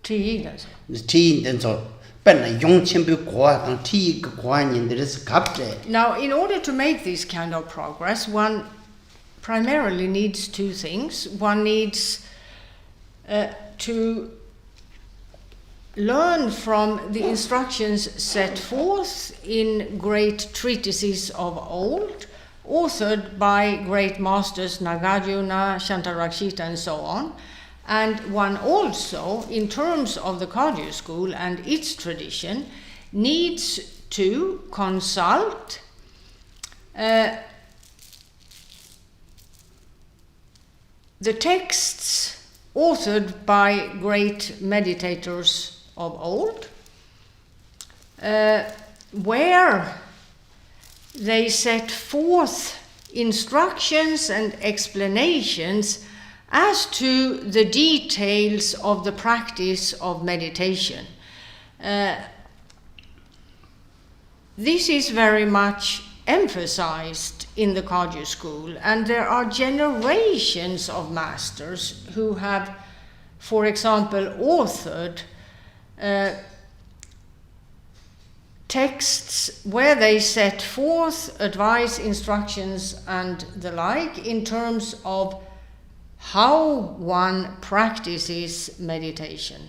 [SPEAKER 2] Ti denso.
[SPEAKER 1] Ti denso pe na yong chembu kwa tang ti kwa nyin deres kapte.
[SPEAKER 2] Now, in order to make this kind of progress, one primarily needs two things. One needs to learn from the instructions set forth in great treatises of old, authored by great masters Nagarjuna, Shantarakshita, and so on. And one also, in terms of the Kagyu school and its tradition, needs to consult the texts authored by great meditators of old, where they set forth instructions and explanations as to the details of the practice of meditation. This is very much emphasized in the Kagyu school, and there are generations of masters who have, for example, authored texts where they set forth advice, instructions, and the like in terms of how one practices meditation.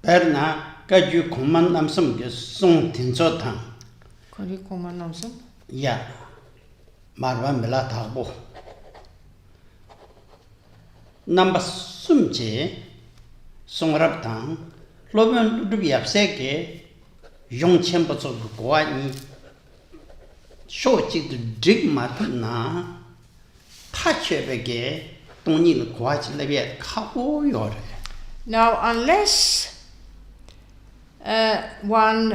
[SPEAKER 1] Perna Kagyu kuman namsam ge song tinso tang.
[SPEAKER 2] Kagyu kuman namsam?
[SPEAKER 1] Yeah. Marwa mila thabo. number sumche songrab tang loben dubi apseke yong chenpo so kwa ni sho chi Jigme na ta chebege tongni le kwa chi lebe khawo yore.
[SPEAKER 2] Now, unless one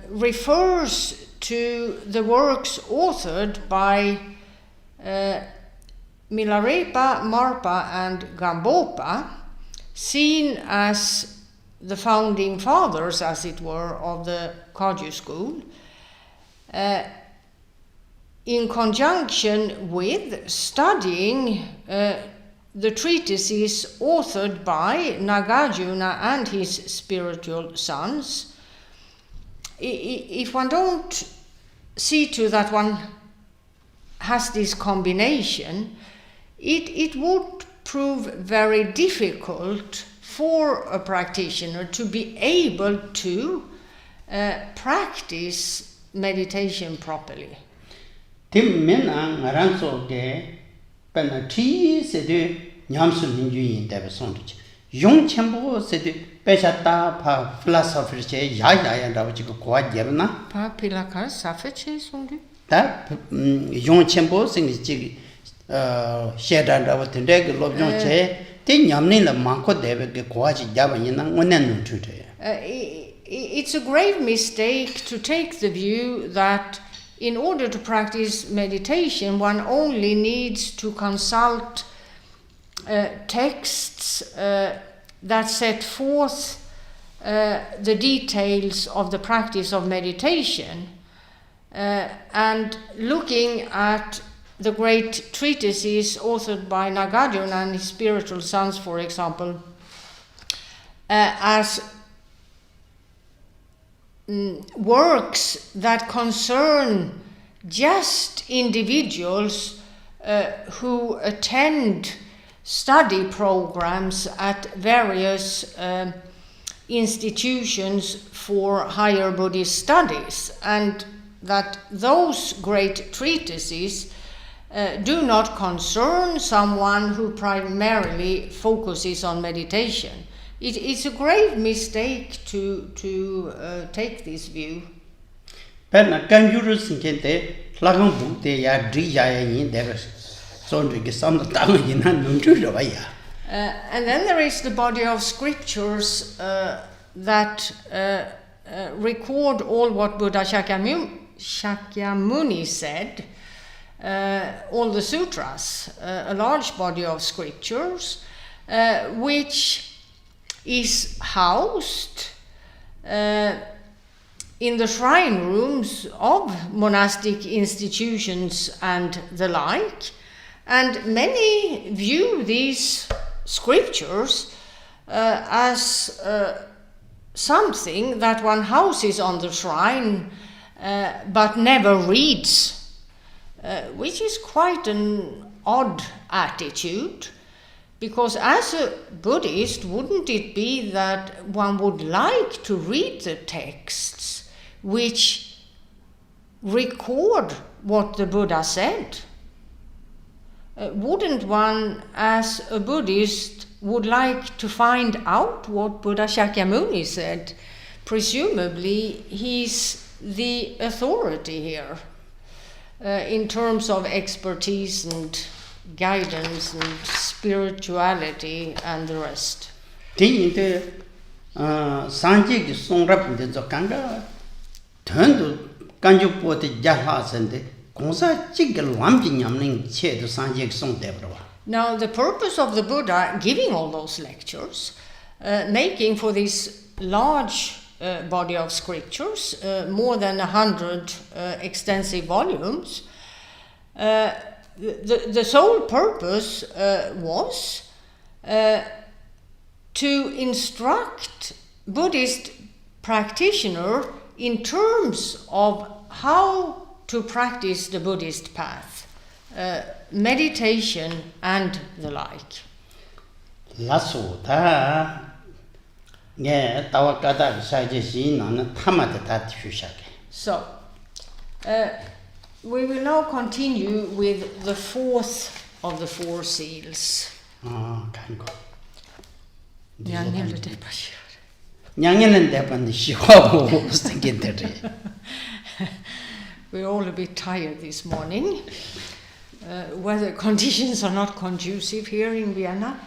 [SPEAKER 2] refers to the works authored by Milarepa, Marpa, and Gampopa, seen as the founding fathers, as it were, of the Kagyu school, in conjunction with studying the treatises authored by Nagarjuna and his spiritual sons, if one don't see to that one has this combination, it would prove very difficult for a practitioner to be able to practice meditation properly.
[SPEAKER 1] Tim mena ngarang so ge pen thi se de nyam su nin ju yin de son de yong chenpo se de pe cha ta pha philosopher che ya da ji ko kwa je na
[SPEAKER 2] Pa pilaka safe che song du
[SPEAKER 1] ta yong chenpo sing ji she da da de ge lo yong che te nyam ni la ma ko de ge kwa ji ja ba yin na ngo nen nu tu de.
[SPEAKER 2] It's a grave mistake to take the view that in order to practice meditation, one only needs to consult texts that set forth the details of the practice of meditation, and looking at the great treatises authored by Nagarjuna and his spiritual sons, for example, as works that concern just individuals who attend study programs at various institutions for higher Buddhist studies, and that those great treatises do not concern someone who primarily focuses on meditation. It's a grave mistake to take this view.
[SPEAKER 1] And then
[SPEAKER 2] there is the body of scriptures that record all what Buddha Shakyamuni said, all the sutras, a large body of scriptures, which is housed in the shrine rooms of monastic institutions and the like, and many view these scriptures as something that one houses on the shrine but never reads, which is quite an odd attitude. Because as a Buddhist, wouldn't it be that one would like to read the texts which record what the Buddha said? Wouldn't one, as a Buddhist, would like to find out what Buddha Shakyamuni said? Presumably, he's the authority here in terms of expertise and guidance and spirituality and the rest. Now, the purpose of the Buddha giving all those lectures, making for this large body of scriptures, more than 100 extensive volumes, the sole purpose was to instruct Buddhist practitioner in terms of how to practice the Buddhist path, meditation and the like. So, we will now continue with the fourth of the four seals.
[SPEAKER 1] Khenpo.
[SPEAKER 2] Nyangel de Pashir.
[SPEAKER 1] Nyangelen depan shiho sekendere.
[SPEAKER 2] We're all a bit tired this morning. Weather conditions are not conducive here in Vienna.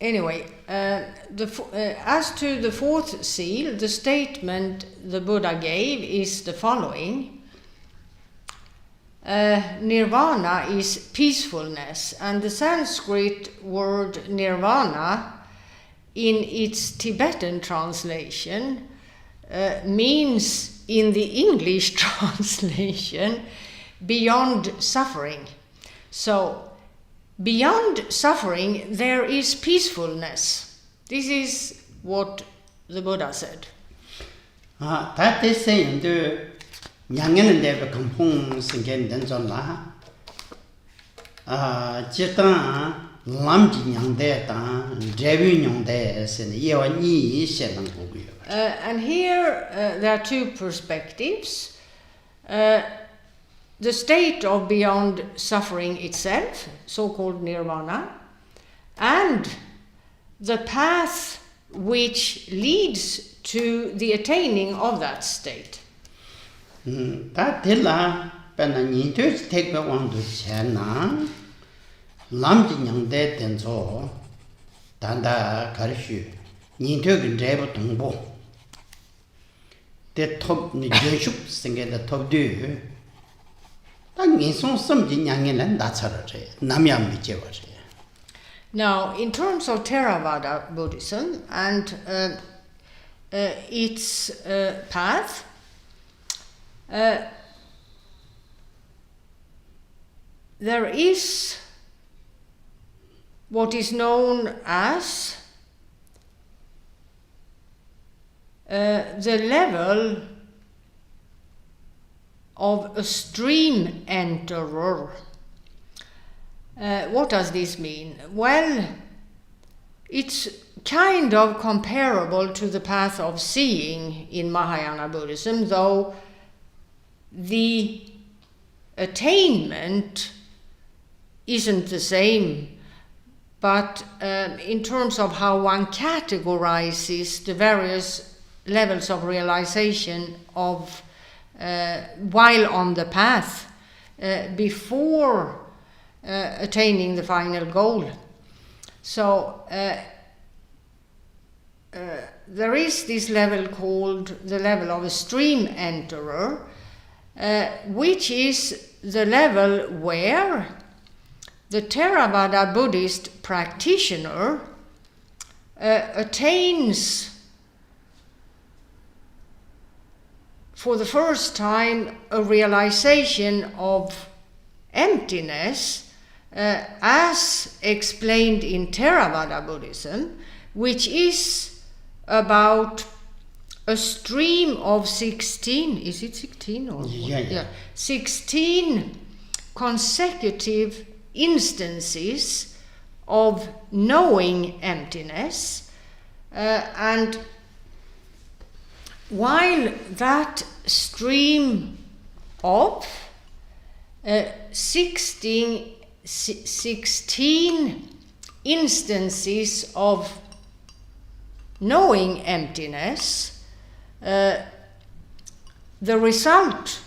[SPEAKER 2] Anyway, as to the fourth seal, the statement the Buddha gave is the following. Nirvana is peacefulness, and the Sanskrit word nirvana in its Tibetan translation means in the English translation beyond suffering. So beyond suffering there is peacefulness. This is what the Buddha said.
[SPEAKER 1] That is saying the Nyangelen deva kampung singen den zonla. Jitan lamji nyangde ta devi nyangde sen yewa ni shelang gugu.
[SPEAKER 2] And here there are two perspectives. The state of beyond suffering itself, so-called nirvana, and the path which leads to the attaining of that state.
[SPEAKER 1] That tilla pena ni tu take the one to chena lam ji nyang de den zo dan da kar shu ni tu gen de bu dong bo de top ni je shu sing ge de top du da ni song sam ji nyang ge lan da cha re nam yam mi je wa re.
[SPEAKER 2] Now, in terms of Theravada Buddhism and its path, there is what is known as the level of a stream enterer. What does this mean? Well, it's kind of comparable to the path of seeing in Mahayana Buddhism, though the attainment isn't the same. But in terms of how one categorizes the various levels of realization of while on the path before attaining the final goal. So there is this level called the level of a stream enterer, which is the level where the Theravada Buddhist practitioner attains for the first time a realization of emptiness as explained in Theravada Buddhism, which is about a stream of 16, is it 16 or
[SPEAKER 1] Yeah.
[SPEAKER 2] 16 consecutive instances of knowing emptiness, and while that stream of 16 instances of knowing emptiness, the result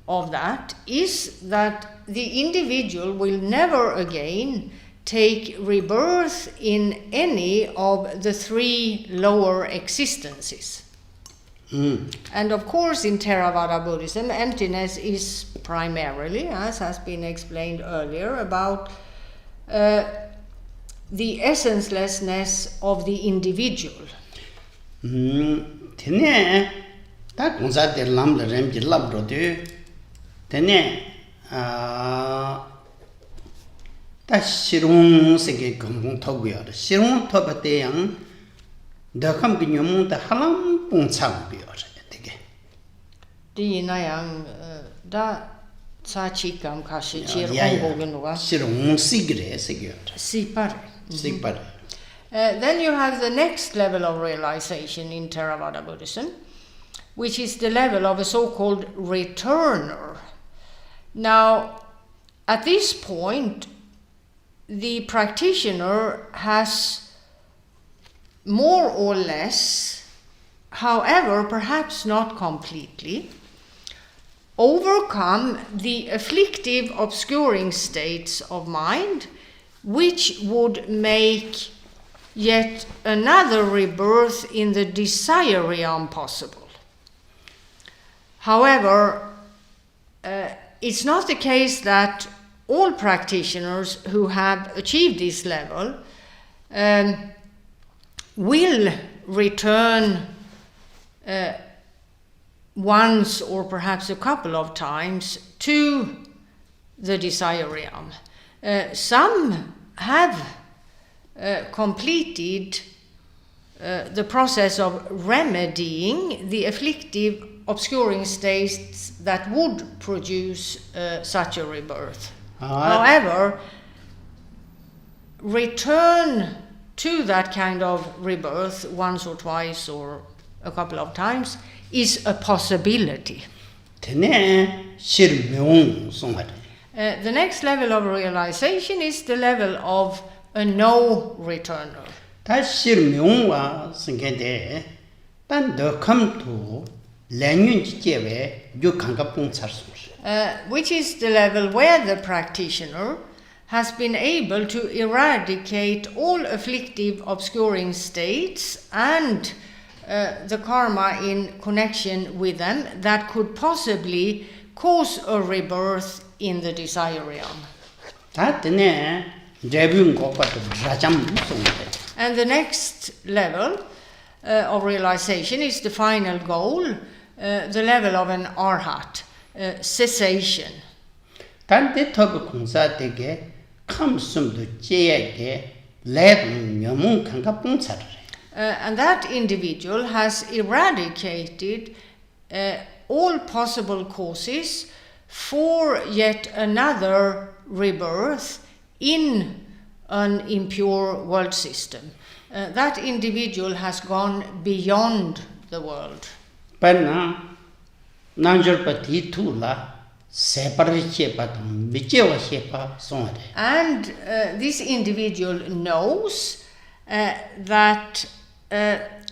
[SPEAKER 2] of that is that the individual will never again take rebirth in any of the three lower existences. And of course, in Theravada Buddhism, emptiness is primarily, as has been explained earlier, about the essencelessness of the individual.
[SPEAKER 1] Tene ta gongsa de lam le rem ji lab ro de tene ta shirung se ge gong thog gu ya de shirung tho ba te yang da kham gi nyom ta halam pung chang bi ya de ge
[SPEAKER 2] Di na yang da cha chi kam ka shi chi rong bo gen wa
[SPEAKER 1] shirung sigre se ge
[SPEAKER 2] si par.
[SPEAKER 1] sigpar.
[SPEAKER 2] Then you have the next level of realization in Theravada Buddhism, which is the level of a so-called returner. Now, at this point, the practitioner has more or less, however, perhaps not completely, overcome the afflictive, obscuring states of mind, which would make yet another rebirth in the desire realm possible. However, it's not the case that all practitioners who have achieved this level will return once or perhaps a couple of times to the desire realm. Some have completed the process of remedying the afflictive, obscuring states that would produce such a rebirth. However, return to that kind of rebirth once or twice or a couple of times is a possibility. The next level of realization is the level of a no returner. Which is the level where the practitioner has been able to eradicate all afflictive, obscuring states and the karma in connection with them that could possibly cause a rebirth in the desire realm. And the next level of realization is the final goal, the level of an arhat, cessation.
[SPEAKER 1] And
[SPEAKER 2] that individual has eradicated all possible causes for yet another rebirth in an impure world system. That individual has gone beyond the world. And this individual knows that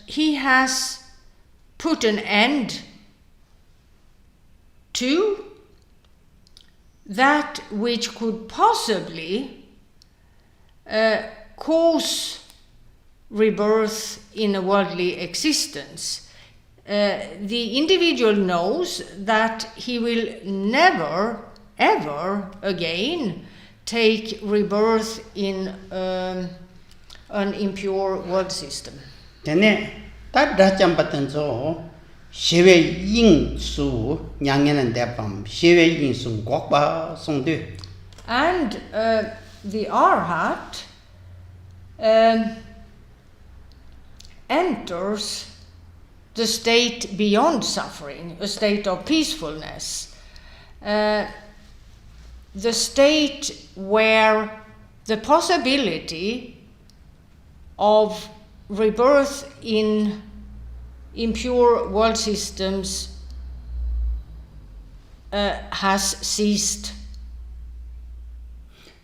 [SPEAKER 2] he has put an end to that which could possibly cause rebirth in a worldly existence. The individual knows that he will never, ever again take rebirth in an impure world system. And the arhat enters the state beyond suffering, a state of peacefulness, the state where the possibility of rebirth in impure world systems has ceased.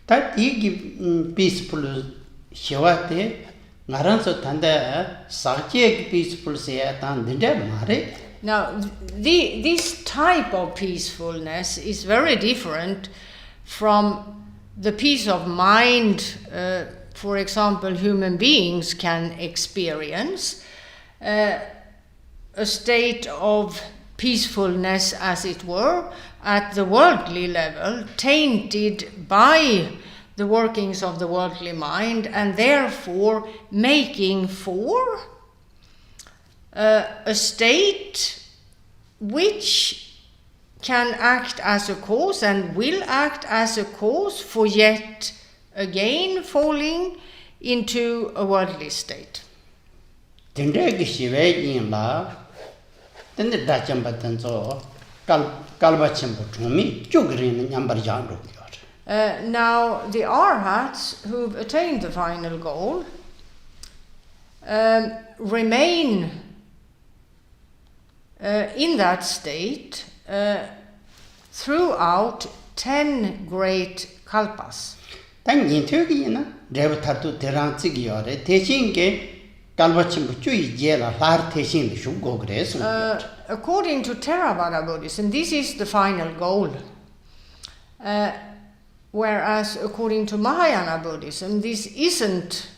[SPEAKER 1] That peaceful
[SPEAKER 2] Now, this type of peacefulness is very different from the peace of mind, for example, human beings can experience, a state of peacefulness, as it were, at the worldly level, tainted by the workings of the worldly mind, and therefore making for a state which can act as a cause and will act as a cause for yet again falling into a worldly state. Now, the arhats who've attained the final goal remain in that state throughout 10 great kalpas.
[SPEAKER 1] 단 인터기나 레버타도 대랑직이요래 대신게 갈바침부 주의제라 라르 대신 주고 그래서
[SPEAKER 2] According to Theravada Buddhism, this is the final goal. Whereas according to Mahayana Buddhism, this isn't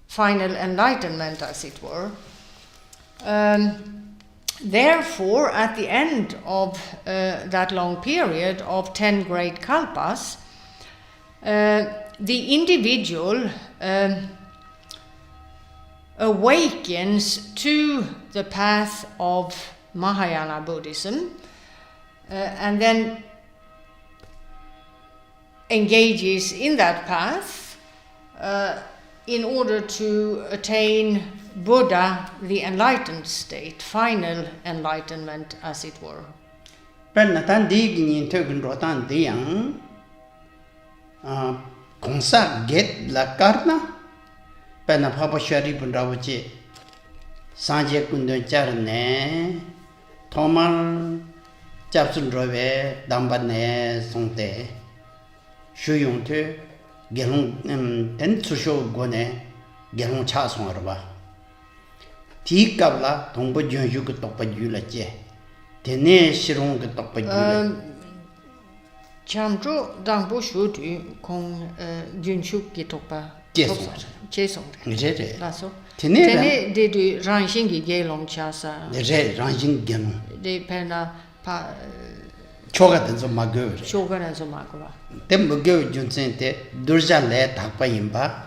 [SPEAKER 2] final enlightenment, as it were. Therefore, at the end of that long period of 10 great kalpas, the individual awakens to the path of Mahayana Buddhism and then engages in that path in order to attain Buddha, the enlightened state, final enlightenment, as it were.
[SPEAKER 1] Penatan digin token rotan diang kongsa get la karna pena papa shari pundawachi sanje kundon charne thomal chapsun robe dambane songte shuyong te gelong ten tsusho gone gelong cha songarba Tikabla tongpa junju ke tokpa jula che. Tene shirong ke tokpa jula.
[SPEAKER 2] Chamdro dangpo shu tu kong junju ke tokpa. Jesong.
[SPEAKER 1] Re.
[SPEAKER 2] Laso.
[SPEAKER 1] Tene
[SPEAKER 2] de du rangshin ki gelong cha sa.
[SPEAKER 1] Re rangshin gelong.
[SPEAKER 2] De pena pa
[SPEAKER 1] choga tenso magyo.
[SPEAKER 2] Choga tenso magwa.
[SPEAKER 1] Tem magyo junsen te durja le takpa yimba.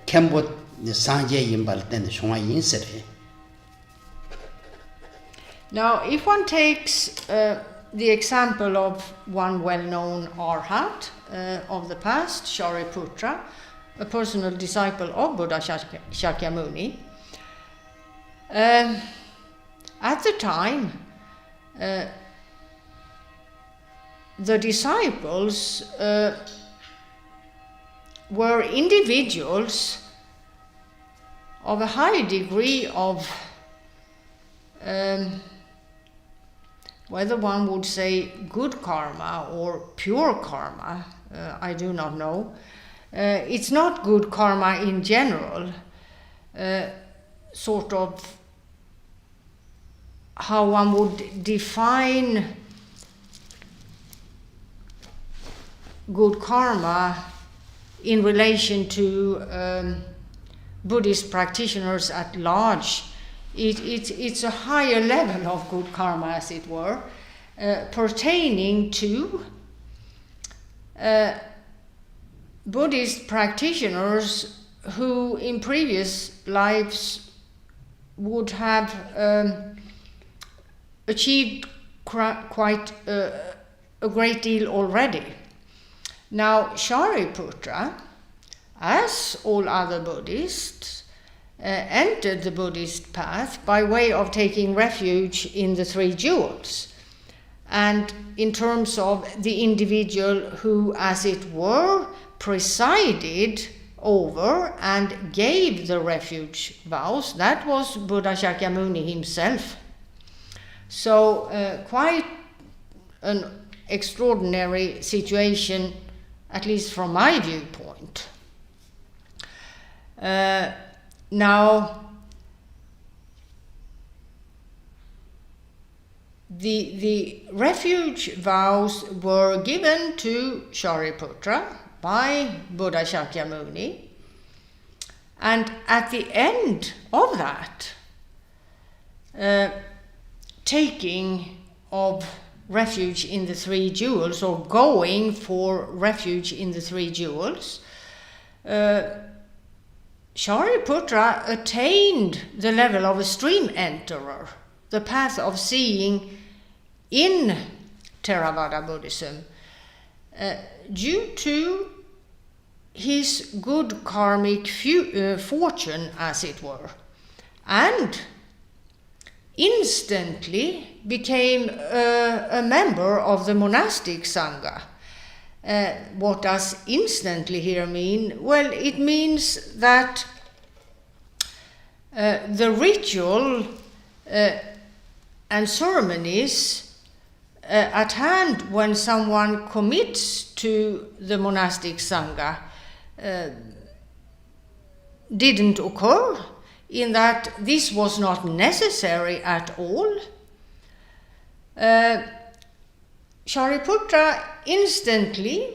[SPEAKER 1] Khenpo
[SPEAKER 2] Now, if one takes the example of one well-known arhat of the past, Shariputra, a personal disciple of Buddha Shakyamuni, at the time, the disciples were individuals of a high degree of, whether one would say good karma or pure karma, I do not know. It's not good karma in general, sort of how one would define good karma in relation to Buddhist practitioners at large. It's a higher level of good karma, as it were, pertaining to Buddhist practitioners who in previous lives would have achieved quite a great deal already. Now, Shariputra, as all other Buddhists, entered the Buddhist path by way of taking refuge in the Three Jewels, and in terms of the individual who, as it were, presided over and gave the refuge vows, that was Buddha Shakyamuni himself. So quite an extraordinary situation, at least from my viewpoint. Now, the refuge vows were given to Shariputra by Buddha Shakyamuni, and at the end of that, taking of refuge in the Three Jewels, or going for refuge in the Three Jewels, Shariputra attained the level of a stream enterer, the path of seeing in Theravada Buddhism, due to his good karmic fortune, as it were, and instantly became a member of the monastic sangha. What does instantly here mean? Well, it means that the ritual and ceremonies at hand when someone commits to the monastic sangha didn't occur, in that this was not necessary at all. Shariputra instantly,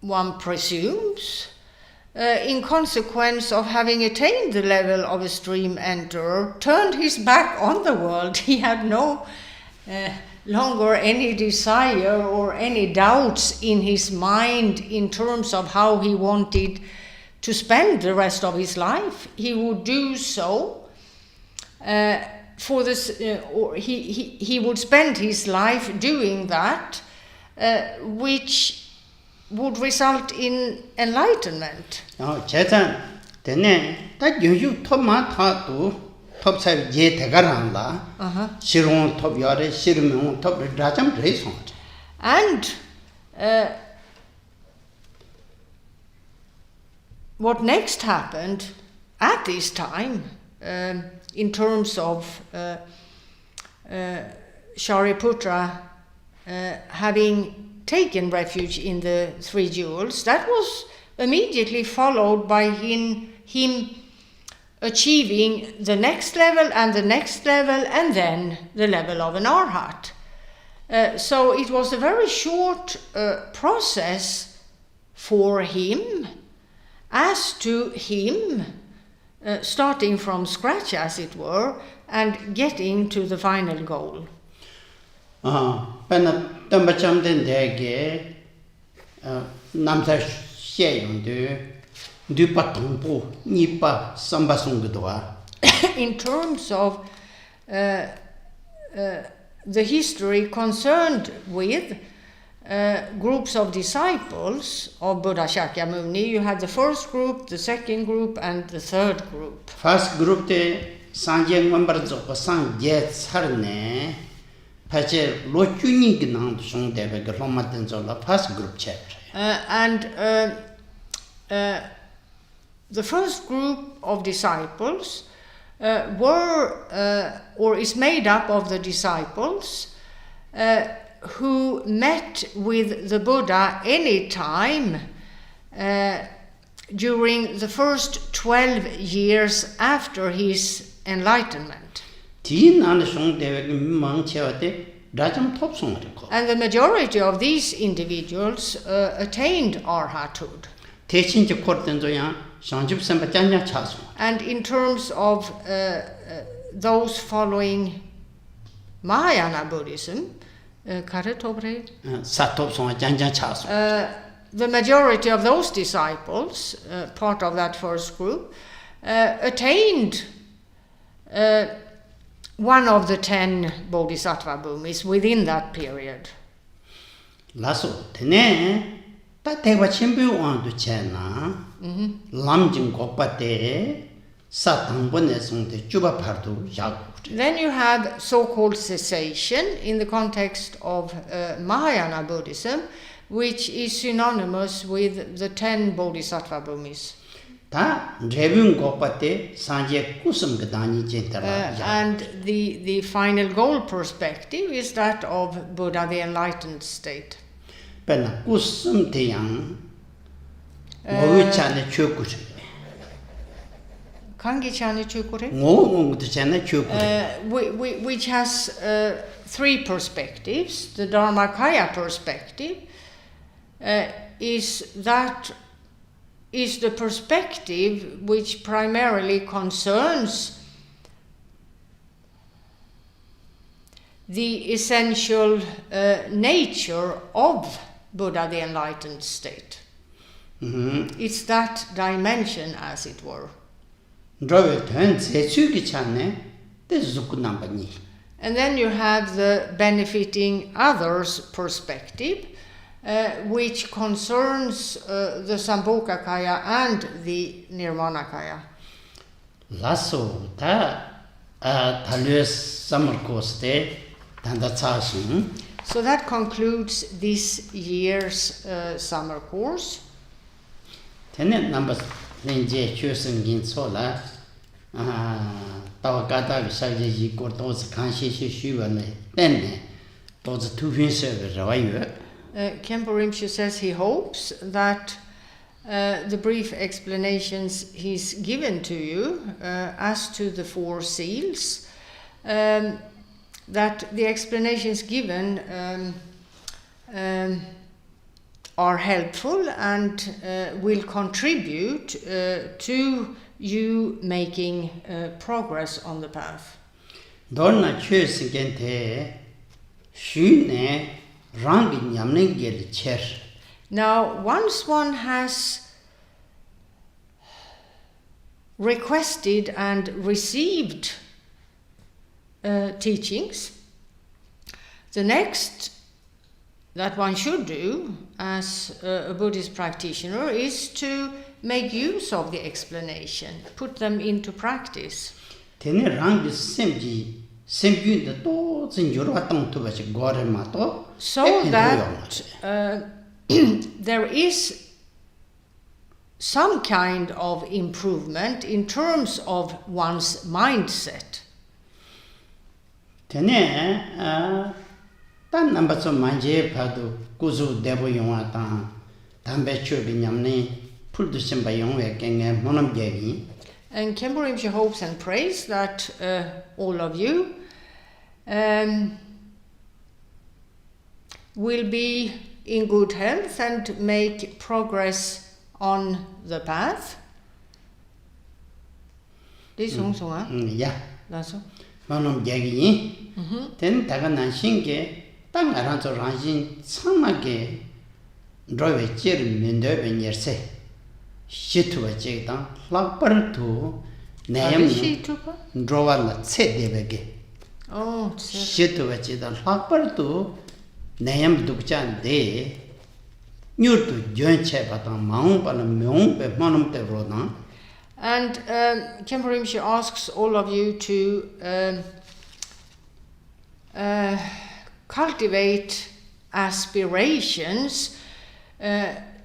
[SPEAKER 2] one presumes, in consequence of having attained the level of a stream enterer, turned his back on the world. He had no longer any desire or any doubts in his mind in terms of how he wanted to spend the rest of his life. He would do so for this, or he would spend his life doing that, which would result in enlightenment.
[SPEAKER 1] 제단 되네. 딱 요유 토마타도 톱사 제 대가란다. 시롱 톱 열에 시르면 톱 라점 레이송.
[SPEAKER 2] And what next happened at this time, in terms of Shariputra having taken refuge in the Three Jewels, that was immediately followed by him achieving the next level and the next level and then the level of an arhat. So it was a very short process for him, as to him starting from scratch, as it were, and getting to the final goal.
[SPEAKER 1] Pena tambachamden dege namsa sheyundu dupa tongpo nipa sambasungdwa.
[SPEAKER 2] In terms of the history concerned with groups of disciples of Buddha Shakyamuni, you had the first group, the second group, and the third group.
[SPEAKER 1] First group te sanje member zo sanje sarne pache lochuni gnang song debe gromaten zo la first group chapter.
[SPEAKER 2] And the first group of disciples were or is made up of the disciples who met with the Buddha any time during the first 12 years after his enlightenment.
[SPEAKER 1] And
[SPEAKER 2] the majority of these individuals attained arhathood. And in terms of those following Mahayana Buddhism, the majority of those disciples, part of that first group, attained one of the 10 bodhisattva bhumis within that period.
[SPEAKER 1] Lasso, tene, tatewa chimbu wandu chena, lamjing gopate, satang bonesung juba pardu yagu.
[SPEAKER 2] Then you have so-called cessation in the context of Mahayana Buddhism, which is synonymous with the 10 bodhisattva bhumis.
[SPEAKER 1] And
[SPEAKER 2] the final goal perspective is that of Buddha, the enlightened state. Which has 3 perspectives. The Dharmakaya perspective is the perspective which primarily concerns the essential nature of Buddha, the enlightened state. It's that dimension, as it were. And then you have the benefiting others perspective, which concerns the Sambhogakaya and the Nirmanakaya.
[SPEAKER 1] Lasso ta talus summer course de tanda.
[SPEAKER 2] So that concludes this year's summer course.
[SPEAKER 1] Tenet numbers lenje chosen gin sola Tawakata Saji Kortos Kanshi Shivale, then those two things
[SPEAKER 2] Khenpo Rinpoche says he hopes that the brief explanations he's given to you as to the four seals, that the explanations given are helpful and will contribute to you making progress on the path.
[SPEAKER 1] Donna choose again shune rangi nyamne gel chair.
[SPEAKER 2] Now, once one has requested and received teachings, the next that one should do as a Buddhist practitioner is to make use of the explanation, put them into practice.
[SPEAKER 1] So
[SPEAKER 2] that there is some kind of improvement in terms of one's mindset.
[SPEAKER 1] Tan number so manje padu kuzu debo yonga tan dambe chobi nyamne puldusim bayong wekenge monam jevi.
[SPEAKER 2] And Khenpo Rinpoche hopes and prays that all of you will be in good health and make progress on the path. This
[SPEAKER 1] yeah.
[SPEAKER 2] That's all.
[SPEAKER 1] Monam jevi. Then taganan shinge. Tang aranzo ranjin samage drive chair mendo benyerse shituwa chegdan lakpar tu nayam drawa la tse debege shituwa chegdan lakpar tu nayam dukchan de nyurtu jonche batang maung pala myung pe manum te rodan.
[SPEAKER 2] And Khenpo Rinpoche asks all of you to cultivate aspirations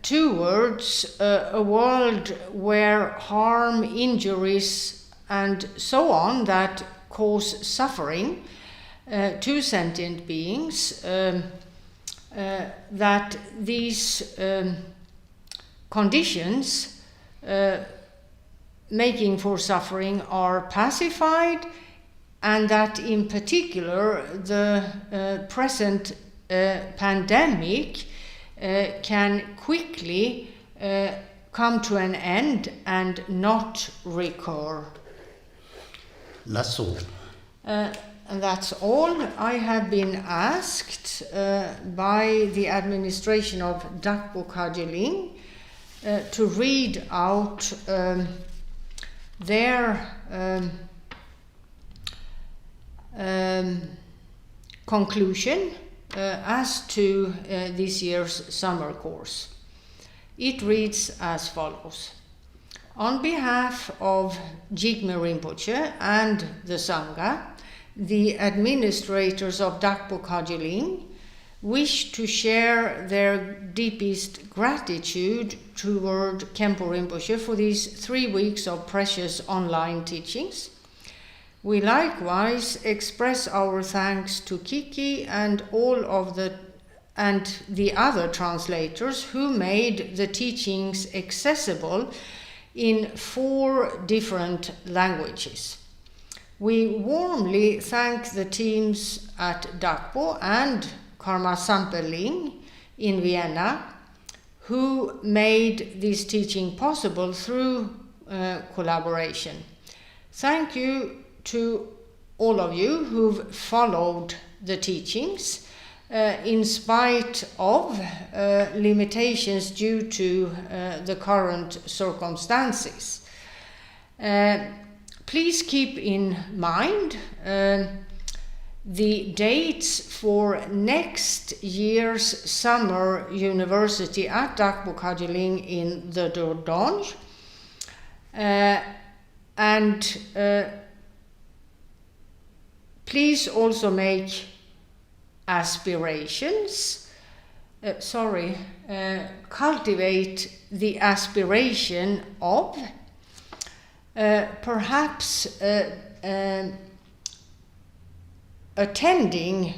[SPEAKER 2] towards a world where harm, injuries, and so on that cause suffering to sentient beings, that these conditions making for suffering are pacified, and that in particular the present pandemic can quickly come to an end and not recur. And that's all I have been asked by the administration of Dakpo Kajeling to read out their conclusion as to this year's summer course. It reads as follows. On behalf of Jigme Rinpoche and the Sangha, the administrators of Dakpo Kajeling wish to share their deepest gratitude toward Khenpo Rinpoche for these 3 weeks of precious online teachings. We likewise express our thanks to Kiki and all of the other translators who made the teachings accessible in 4 different languages. We warmly thank the teams at Dakpo and Karma Sampeling in Vienna who made this teaching possible through collaboration. Thank you to all of you who've followed the teachings in spite of limitations due to the current circumstances. Please keep in mind the dates for next year's summer university at Dakpo Kajeling in the Dordogne, and please also make aspirations, cultivate the aspiration of perhaps attending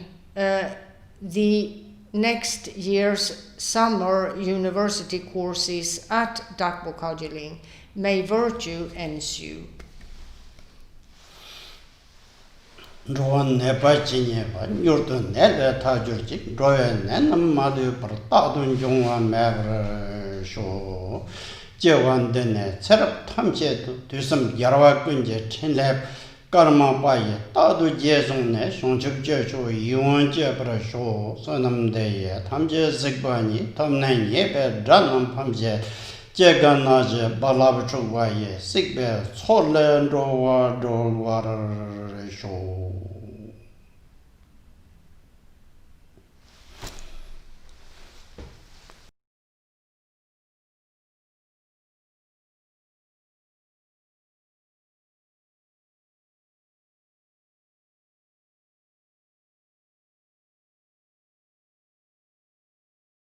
[SPEAKER 2] the next year's summer university courses at Dakpo Khaojiling, may virtue ensue.
[SPEAKER 1] Rowan nepa chinyeba, nyurtu nele tajurji, royan nenam madu partadun jungwa mevra sho, jewan dene cerap tamche dusam yarwa kunje chenlep karma paye, tadu jezong ne shongchuk jesho yuwan jebra sho, sonam deye, tamche zikbani, tamnen yebe dranam pamche, Jeganaje balab chukwaye, sikbe chole rowa rolwar